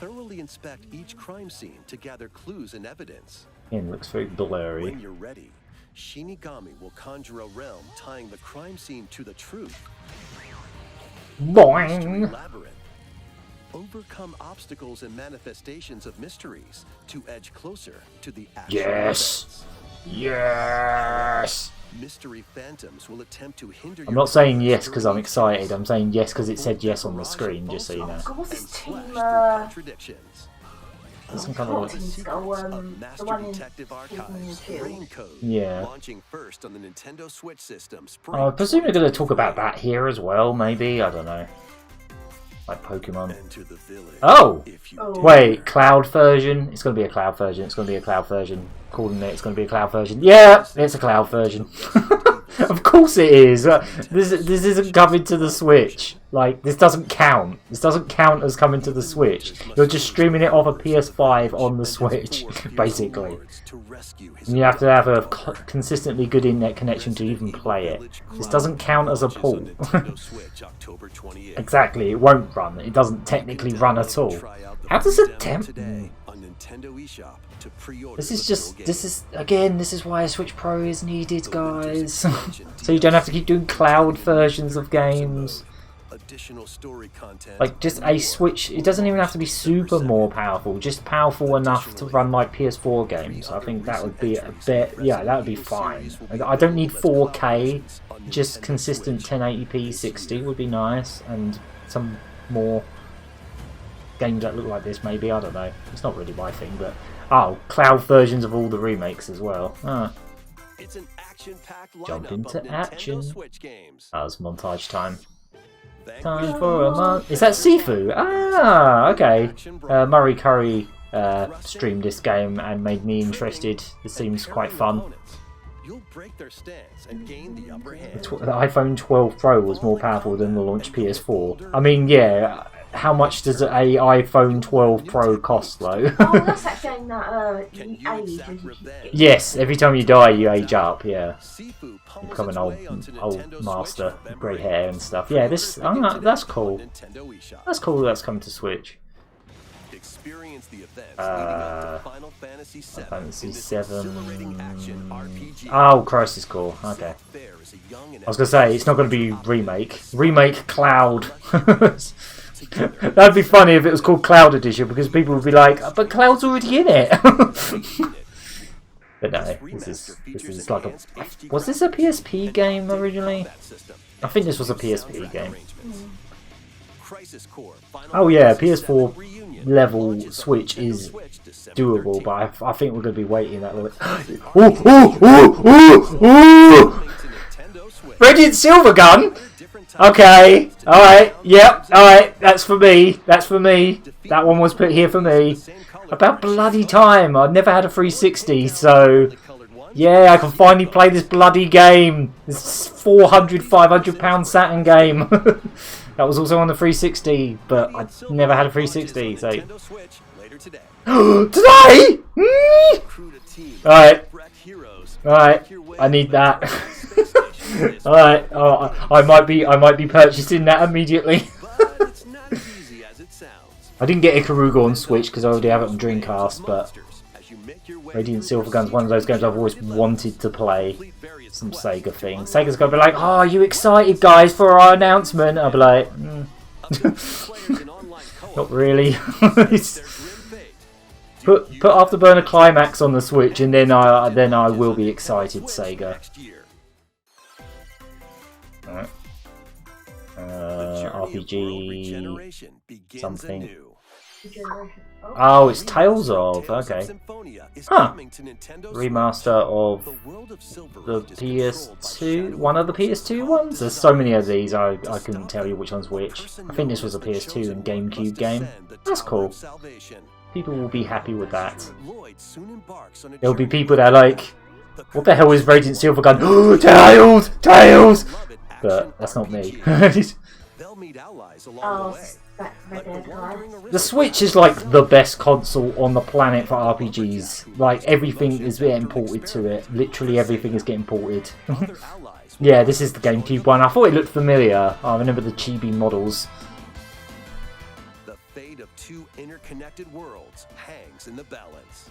Thoroughly inspect each crime scene to gather clues and evidence. It looks very blurry. When you're ready, Shinigami will conjure a realm tying the crime scene to the truth. Mystery Boing! Labyrinth. Overcome obstacles and manifestations of mysteries to edge closer to the actual Yes! events. Yes! Mystery phantoms will attempt to hinder I'm your not saying progress yes because I'm during excited. I'm saying yes because it said yes on the screen, just so you know. God, what's and this slash team? through contradictions. There's some kind of What like, team's got the Master one in Detective Goldeneye Archives, too. Rain Code, Yeah. launching first on the Nintendo Switch system. Spring I presume they're going to talk about 2023. that here as well, maybe? I don't know. Like Pokemon. Enter the village. Oh! If you Oh. Wait, cloud version? It's going to be a cloud version. It's going to be a cloud version. Calling it, it's going to be a cloud version. Yeah, it's a cloud version. Of course it is. This isn't coming to the Switch. Like, this doesn't count. This doesn't count as coming to the Switch. You're just streaming it off a PS5 on the Switch, basically. And you have to have a consistently good internet connection to even play it. This doesn't count as a pull. Exactly, it won't run. It doesn't technically run at all. How does it temp? This is why a Switch Pro is needed, guys. So you don't have to keep doing cloud versions of games. Like, just a Switch, it doesn't even have to be super more powerful, just powerful enough to run like PS4 games. I think that would be a bit, yeah, that would be fine. I don't need 4K, just consistent 1080p 60 would be nice, and some more games that look like this maybe, I don't know. It's not really my thing, but... Oh, cloud versions of all the remakes as well. Ah. It's an action-packed Jump lineup into of Nintendo action. Switch games. That was montage time. Vanquish Time for a month. Is that Sifu? Ah, okay. Murray Curry streamed this game and made me interested. This seems quite fun. You'll break their stance and gain the upper hand. The iPhone 12 Pro was more powerful than the launch PS4. I mean, yeah. How much does a iPhone 12 Pro cost, though? Oh, that's that game that Can you you age exact as you revenge? keep Yes, every time you die, you age up. Yeah, Sifu pummels become an its way onto Nintendo old Switch master, November grey 8th. hair and stuff. Yeah, this that's cool. Nintendo eShop. That's cool. That's coming to Switch. Experience the events leading up to Final Fantasy VII Fantasy in this VII. exhilarating action RPG. Oh, Crisis Core. Okay. There is a young and I was gonna say it's not gonna be remake. Remake Cloud. That'd be funny if it was called Cloud Edition because people would be like, "But Cloud's already in it." But no, this is like a. Was this a PSP game originally? I think this was a PSP game. Oh yeah, PS4 level Switch is doable, but I think we're going to be waiting that little. Radiant Silvergun. Okay, all right, yep, all right. That's for me. That's for me. That one was put here for me. About bloody time. I've never had a 360, so yeah, I can finally play this bloody game. This 400-500 pound Saturn game. That was also on the 360, but I never had a 360, so... Today? Alright. Alright, I need that. Alright, I might be purchasing that immediately. But it's not as easy as it sounds. I didn't get Ikaruga on Switch because I already have it on Dreamcast, but Radiant Silvergun's one of those games I've always wanted to play. Some Sega thing. Sega's gonna be like, "Oh, are you excited, guys, for our announcement?" I'll be like, "Not really." Put Afterburner Climax on the Switch, and then I will be excited, Sega. Alright. RPG something. Oh, it's Tales of. Okay. Huh. Remaster of the PS2. One of the PS2 ones. There's so many of these. I couldn't tell you which one's which. I think this was a PS2 and GameCube game. That's cool. People will be happy with that. There'll be people that are like, "What the hell is Radiant Silvergun?" Oh, Tails! Tails! But that's not me. The Switch is like the best console on the planet for RPGs. Like, everything is getting ported to it. Literally everything is getting ported. Yeah, this is the GameCube one. I thought it looked familiar. I remember the chibi models. The fate of two interconnected worlds hangs in the balance.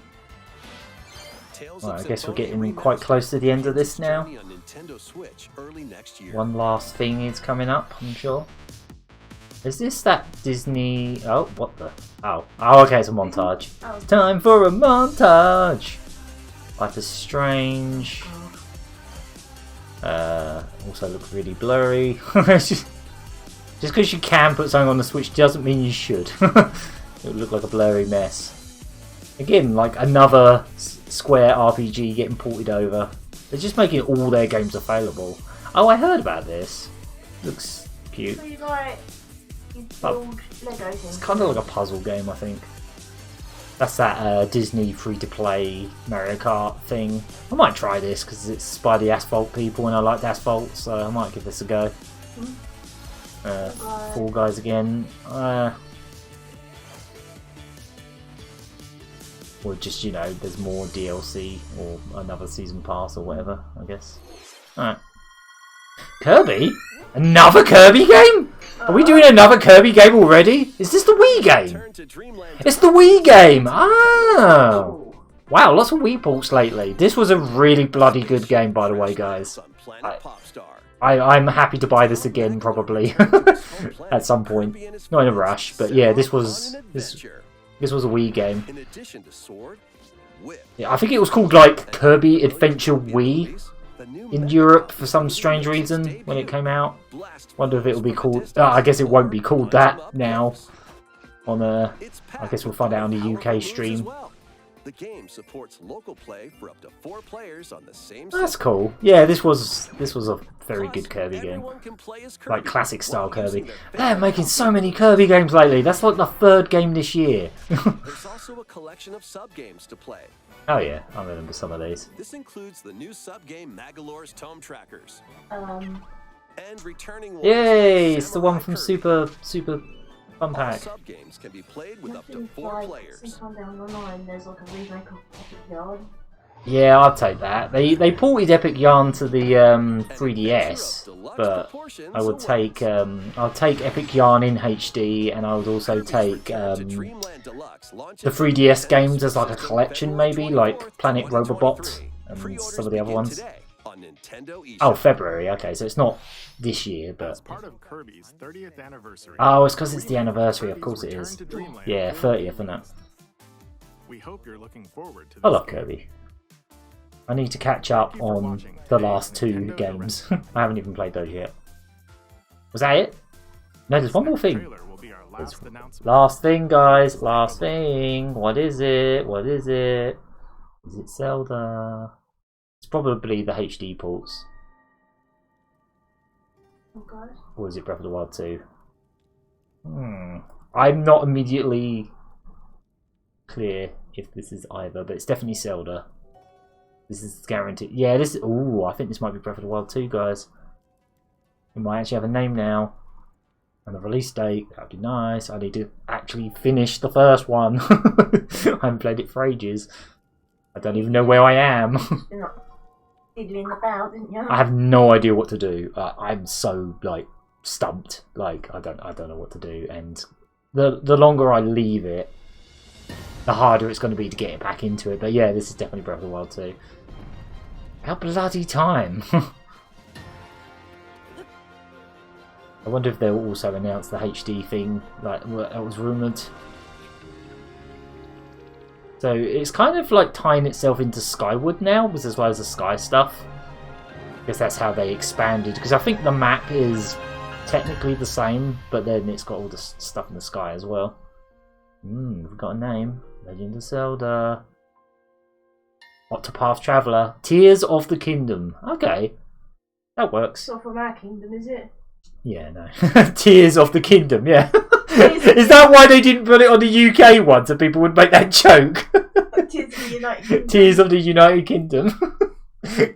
Well, I guess we're getting quite close to the end of this now. One last thing is coming up, I'm sure. Is this that Disney... Oh, what the... Oh, okay, it's a montage. It's time for a montage! Life is Strange. Also looks really blurry. Just because you can put something on the Switch doesn't mean you should. It would look like a blurry mess. Again, like another Square RPG getting ported over. They're just making all their games available. Oh, I heard about this. Looks cute. So you build Lego things. It's kind of like a puzzle game, I think. That's that Disney free-to-play Mario Kart thing. I might try this because it's by the Asphalt people and I liked Asphalt, so I might give this a go. Fall Guys again. Or just, you know, there's more DLC or another season pass or whatever, I guess. Alright. Kirby? Another Kirby game? Are we doing another Kirby game already? Is this the Wii game? It's the Wii game! Oh! Wow, lots of Wii ports lately. This was a really bloody good game, by the way, guys. I'm happy to buy this again, probably. At some point. Not in a rush, but yeah, this was a Wii game. Yeah, I think it was called like Kirby Adventure Wii in Europe for some strange reason when it came out. Wonder if it will be called... I guess it won't be called that now. On I guess we'll find out on the UK stream. The game supports local play for up to 4 players on the same. That's cool. Yeah, this was a very good Kirby game. Like classic style Kirby. They're making so many Kirby games lately. That's like the 3rd game this year. There's also a collection of sub-games to play. Oh yeah, I remember some of these. This includes the new sub-game Magolor's Tome Trackers. And returning. Yay! It's the one from Super Fun Pack. Sub-games can be played with up to 4 players. Sometime down the line, there's like a remake of Epic Yarn. Yeah, I'll take that. They ported Epic Yarn to the 3DS, but I would take I'll take Epic Yarn in HD, and I would also take the 3DS games as like a collection, maybe like Planet Robobot and some of the other ones. Oh, February. Okay, so it's not this year, but Part of Kirby's 30th anniversary. oh, it's because it's the anniversary. Of course it is. Yeah, 30th, isn't it? We hope you're looking forward to this. I love Kirby. I need to catch up on the last 2 games. I haven't even played those yet. Was that it? No, there's one more thing. Trailer will be our last announcement. Last thing, guys. Last thing. What is it? What is it? Is it Zelda? It's probably the HD ports. Oh god. Or is it Breath of the Wild 2? I'm not immediately clear if this is either, but it's definitely Zelda. This is guaranteed. Yeah, this is... Ooh, I think this might be Breath of the Wild 2, guys. It might actually have a name now. And a release date. That'd be nice. I need to actually finish the first one. I haven't played it for ages. I don't even know where I am. You're not diddling about, didn't you? I have no idea what to do. I'm so, like, stumped. Like, I don't know what to do. And the longer I leave it, the harder it's going to be to get it back into it. But yeah, this is definitely Breath of the Wild 2. About bloody time. I wonder if they'll also announce the HD thing, like what was rumoured. So it's kind of like tying itself into Skyward now, as well as the Sky stuff. I guess that's how they expanded, because I think the map is technically the same, but then it's got all the stuff in the sky as well. We've got a name. Legend of Zelda. Octopath Traveler. Tears of the Kingdom. Okay. That works. It's not from our kingdom, is it? Yeah, no. Tears of the Kingdom, yeah. Is that why they didn't put it on the UK one, so people would make that joke? Tears of the United Kingdom. Tears of the United Kingdom.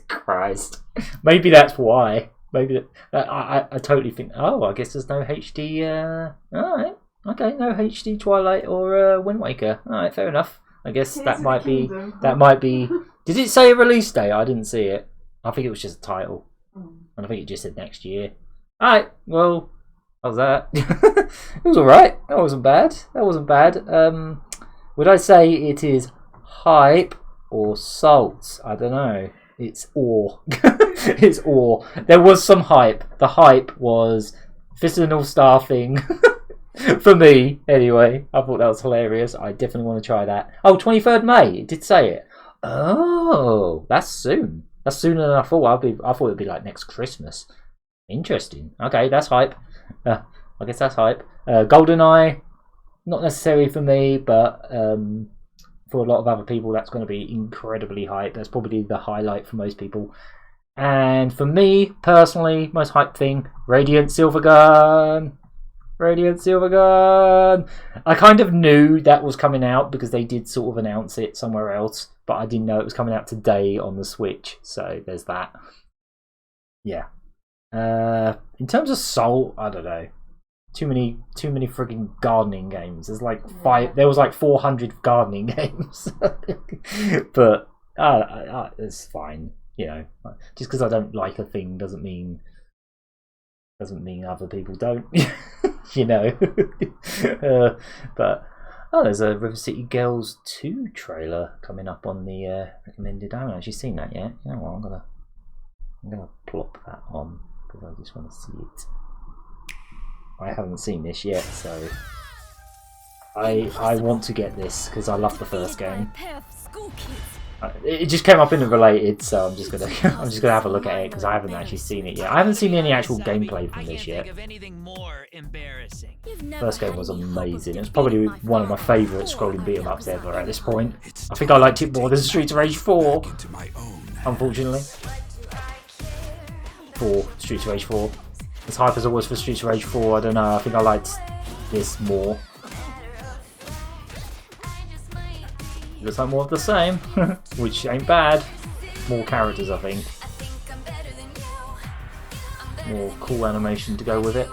Christ. Maybe that's why. Maybe I totally think. Oh, I guess there's no HD. Alright. Okay, no HD Twilight or Wind Waker. Alright, fair enough. I guess Tears that might be. Kingdom. That might be. Did it say a release date? I didn't see it. I think it was just a title. And I think it just said next year. Alright, well, that was that. It was alright. That wasn't bad. That wasn't bad. Would I say it is hype or salt? I don't know. It's ore. It's ore. There was some hype. The hype was Fist of the North Star thing. For me, anyway. I thought that was hilarious. I definitely want to try that. Oh, 23rd May. It did say it. Oh, that's soon. That's sooner than I thought. I thought it'd be like next Christmas. Interesting. Okay, that's hype. I guess that's hype. Goldeneye, not necessarily for me, but for a lot of other people, that's going to be incredibly hype. That's probably the highlight for most people. And for me, personally, most hype thing, Radiant Silvergun. Radiant Silvergun. I kind of knew that was coming out because they did sort of announce it somewhere else, but I didn't know it was coming out today on the Switch. So there's that. Yeah. In terms of Soul, I don't know. Too many frigging gardening games. There's like there was like 400 gardening games. But it's fine, you know. Just because I don't like a thing doesn't mean other people don't. You know. But there's a River City Girls 2 trailer coming up on the recommended. I haven't actually seen that yet. You know what? I'm gonna plop that on because I just want to see it. I haven't seen this yet, so I want to get this because I love the first game. It just came up in the related, so I'm just gonna have a look at it because I haven't actually seen it yet. I haven't seen any actual gameplay from this yet. First game was amazing. It was probably one of my favourite scrolling beat 'em ups ever at this point. I think I liked it more than Streets of Rage 4, unfortunately. Streets of Rage 4. As hype as it was for Streets of Rage 4, I don't know, I think I liked this more. Looks like more of the same, which ain't bad. More characters, I think. More cool animation to go with it.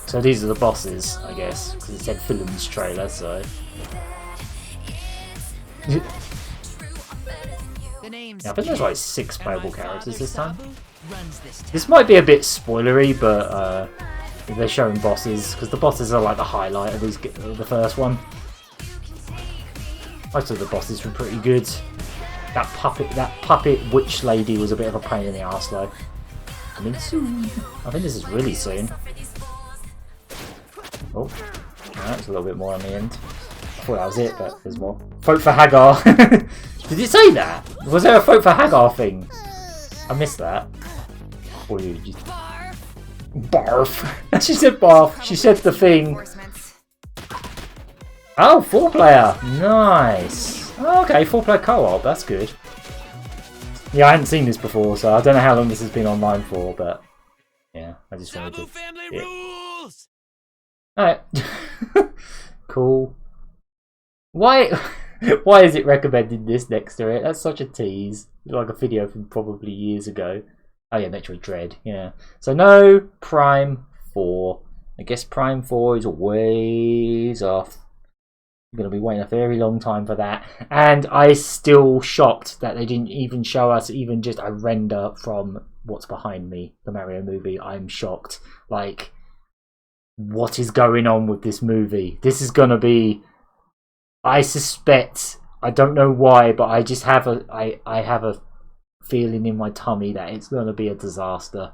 So these are the bosses, I guess, because it said Films trailer, so... Yeah, I think there's like 6 playable characters this time. This might be a bit spoilery, but if they're showing bosses, because the bosses are like the highlight of the first one. Most of the bosses were pretty good. That puppet witch lady was a bit of a pain in the arse though. Coming soon. I think this is really soon. Oh, that's a little bit more on the end. I thought that was it, but there's more. Vote for Hagar. Did it say that? Was there a vote for Hagar thing? I missed that. Or you just... Barf. She said barf. She said the thing. Oh, 4-player. Nice. Oh, okay, 4-player co-op. That's good. Yeah, I hadn't seen this before, so I don't know how long this has been online for, but yeah, I just wanted to... family rules! Alright. Cool. Why is it recommended this next to it? That's such a tease. Like a video from probably years ago. Oh yeah, Metroid Dread, yeah. So no Prime 4. I guess Prime 4 is ways off. I'm going to be waiting a very long time for that. And I'm still shocked that they didn't even show us even just a render from what's behind me, the Mario movie. I'm shocked. Like, what is going on with this movie. This is gonna be, I suspect, I don't know why, but I just have I have a feeling in my tummy that it's gonna be a disaster.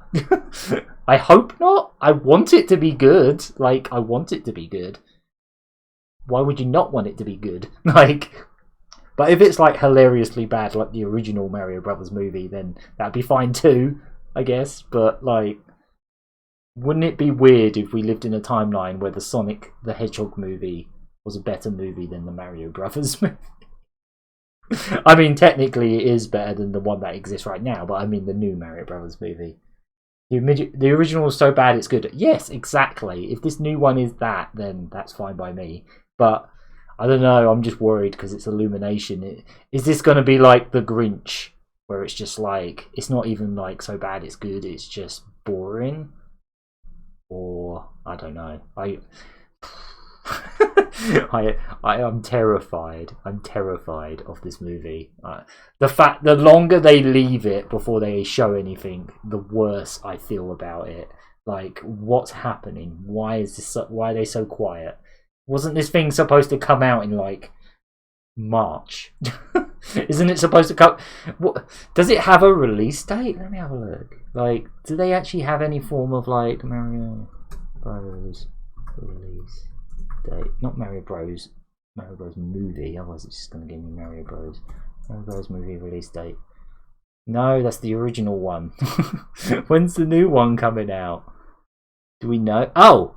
I hope not. I want it to be good. Like, I want it to be good. Why would you not want it to be good? Like, but if it's like hilariously bad, like the original Mario Brothers movie, then that'd be fine too, I guess. But like, wouldn't it be weird if we lived in a timeline where the Sonic the Hedgehog movie was a better movie than the Mario Brothers movie? I mean, technically it is better than the one that exists right now, but I mean the new Mario Brothers movie. The original was so bad it's good. Yes, exactly. If this new one is that, then that's fine by me. But I don't know, I'm just worried because it's Illumination. Is this going to be like The Grinch, where it's just like, it's not even like so bad it's good, it's just boring? Or, I don't know. I am terrified. I'm terrified of this movie. The longer they leave it before they show anything, the worse I feel about it. Like, what's happening? Why are they so quiet? Wasn't this thing supposed to come out in like March? Isn't it supposed to come? What, does it have a release date? Let me have a look. Like, do they actually have any form of like Mario Bros release date? Not Mario Bros. Mario Bros movie. Otherwise, it's just going to give me Mario Bros. Mario Bros movie release date. No, that's the original one. When's the new one coming out? Do we know? Oh!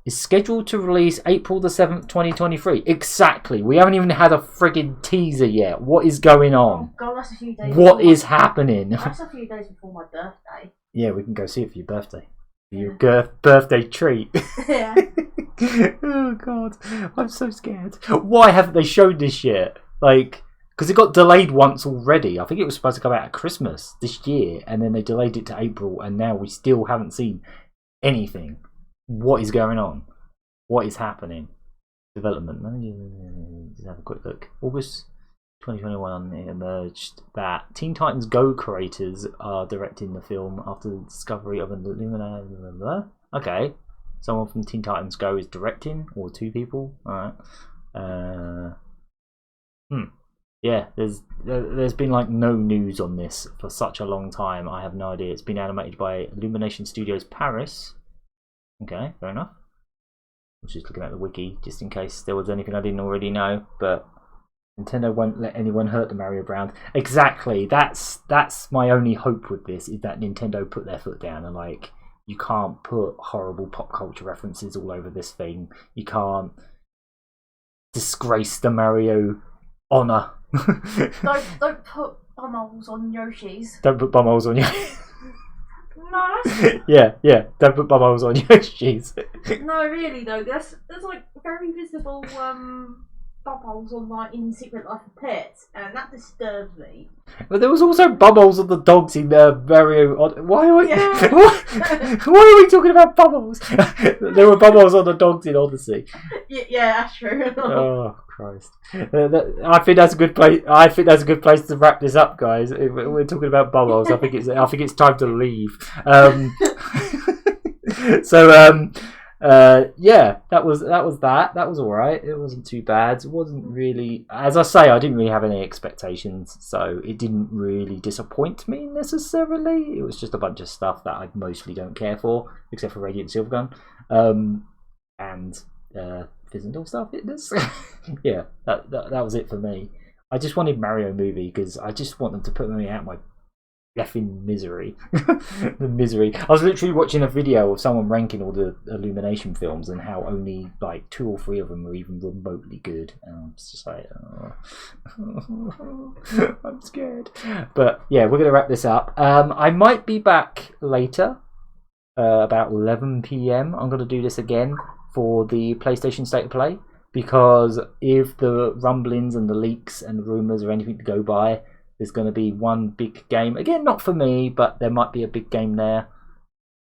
It's scheduled to release April the 7th, 2023. Exactly. We haven't even had a friggin' teaser yet. What is going on? Oh, God, that's a few days. What is happening? That's a few days before my birthday. Yeah, we can go see it for your birthday. For your birthday treat. Yeah. Oh, God. I'm so scared. Why haven't they showed this yet? Like, because it got delayed once already. I think it was supposed to come out at Christmas this year, and then they delayed it to April, and now we still haven't seen anything. What is going on? What is happening? Development. Let me just have a quick look. August 2021, it emerged that Teen Titans Go creators are directing the film after the discovery of an Illuminati. Okay, someone from Teen Titans Go is directing, or two people. All right. Yeah, there's been like no news on this for such a long time. I have no idea. It's been animated by Illumination Studios Paris. Okay, fair enough. I was just looking at the wiki just in case there was anything I didn't already know, but Nintendo won't let anyone hurt the Mario brand. Exactly. That's my only hope with this, is that Nintendo put their foot down and like, you can't put horrible pop culture references all over this thing. You can't disgrace the Mario honor. Don't put bumholes on Yoshi's. Don't put bumholes on Yoshi's. No. Yeah. Don't put bumholes on Yoshi's. No, really though. There's like very visible bubbles on like in Secret Life of Pets, and that disturbs me. But there was also bubbles on the dogs in Mario. Why are we? Yeah. Why are we talking about bubbles? There were bubbles on the dogs in Odyssey. Yeah, that's true. Oh Christ! I think that's a good place. I think that's a good place to wrap this up, guys. If we're talking about bubbles, I think it's time to leave. Yeah, that was that. That was all right. It wasn't too bad. It wasn't really, as I say, I didn't really have any expectations, so it didn't really disappoint me necessarily. It was just a bunch of stuff that I mostly don't care for, except for Radiant Silvergun, and Fizzendorf stuff. It does. Yeah, that was it for me. I just wanted Mario movie because I just want them to put me out my effing misery. The misery. I was literally watching a video of someone ranking all the Illumination films and how only like 2 or 3 of them are even remotely good, and I'm just like, oh. I'm scared. But yeah, we're gonna wrap this up. I might be back later, about 11 PM. I'm gonna do this again for the PlayStation State of Play, because if the rumblings and the leaks and the rumours are anything to go by, there's going to be one big game. Again, not for me, but there might be a big game there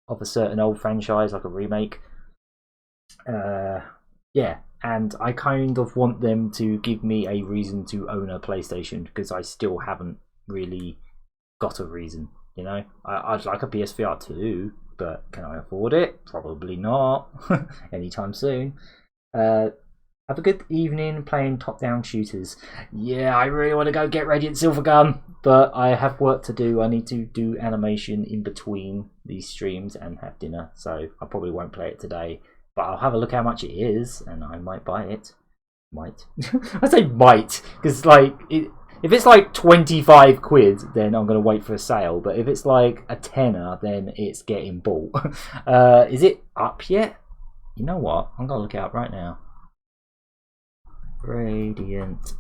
of a certain old franchise, like a remake. Yeah, and I kind of want them to give me a reason to own a PlayStation, because I still haven't really got a reason, you know? I'd like a PSVR 2, but can I afford it? Probably not anytime soon. Have a good evening playing top-down shooters. Yeah, I really want to go get Radiant Silvergun, but I have work to do. I need to do animation in between these streams and have dinner, so I probably won't play it today. But I'll have a look how much it is, and I might buy it. Might. I say might, because like, if it's like 25 quid, then I'm going to wait for a sale. But if it's like a tenner, then it's getting bought. Is it up yet? You know what? I'm going to look it up right now. Radiant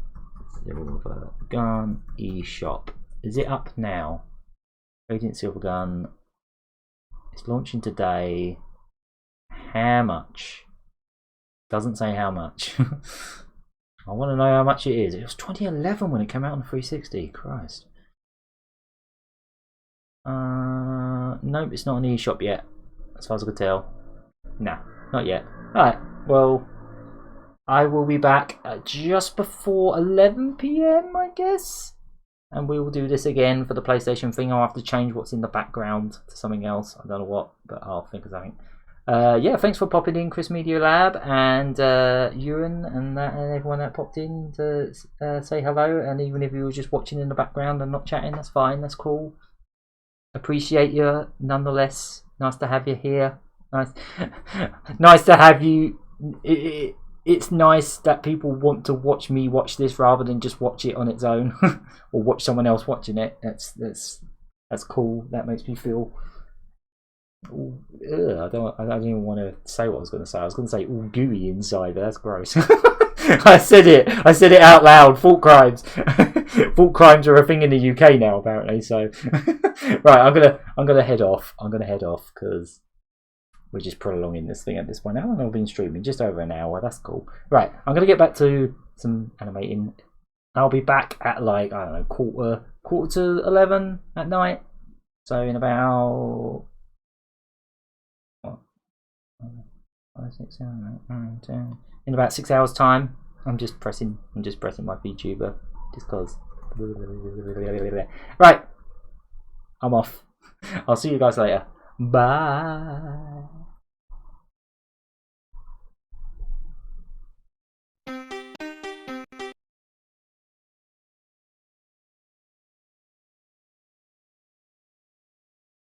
Silvergun eShop. Is it up now? Radiant Silvergun. It's launching today. How much? Doesn't say how much. I want to know how much it is. It was 2011 when it came out on the 360. Christ. Nope, it's not on the eShop yet. As far as I could tell. Nah, not yet. Alright, well, I will be back at just before 11 PM, I guess. And we will do this again for the PlayStation thing. I'll have to change what's in the background to something else. I don't know what, but I'll think of something. Yeah, thanks for popping in, Chris Media Lab, and Ewan, and everyone that popped in to say hello. And even if you were just watching in the background and not chatting, that's fine, that's cool. Appreciate you nonetheless. Nice to have you here. Nice, nice to have you. It's nice that people want to watch me watch this rather than just watch it on its own or watch someone else watching it. That's cool. That makes me feel. Ooh, I don't even want to say what I was going to say. I was going to say all gooey inside, but that's gross. I said it out loud. Thought crimes. Thought crimes are a thing in the UK now, apparently. So, right, I'm gonna head off. Because we're just prolonging this thing at this point. How long have I been streaming? Just over an hour. That's cool. Right, I'm gonna get back to some animating. I'll be back at like, I don't know, quarter to 11 at night. So in about 5, 6, 7, 8, 9, 10. In about 6 hours time. I'm just pressing my VTuber just cause. Right, I'm off. I'll see you guys later. Bye.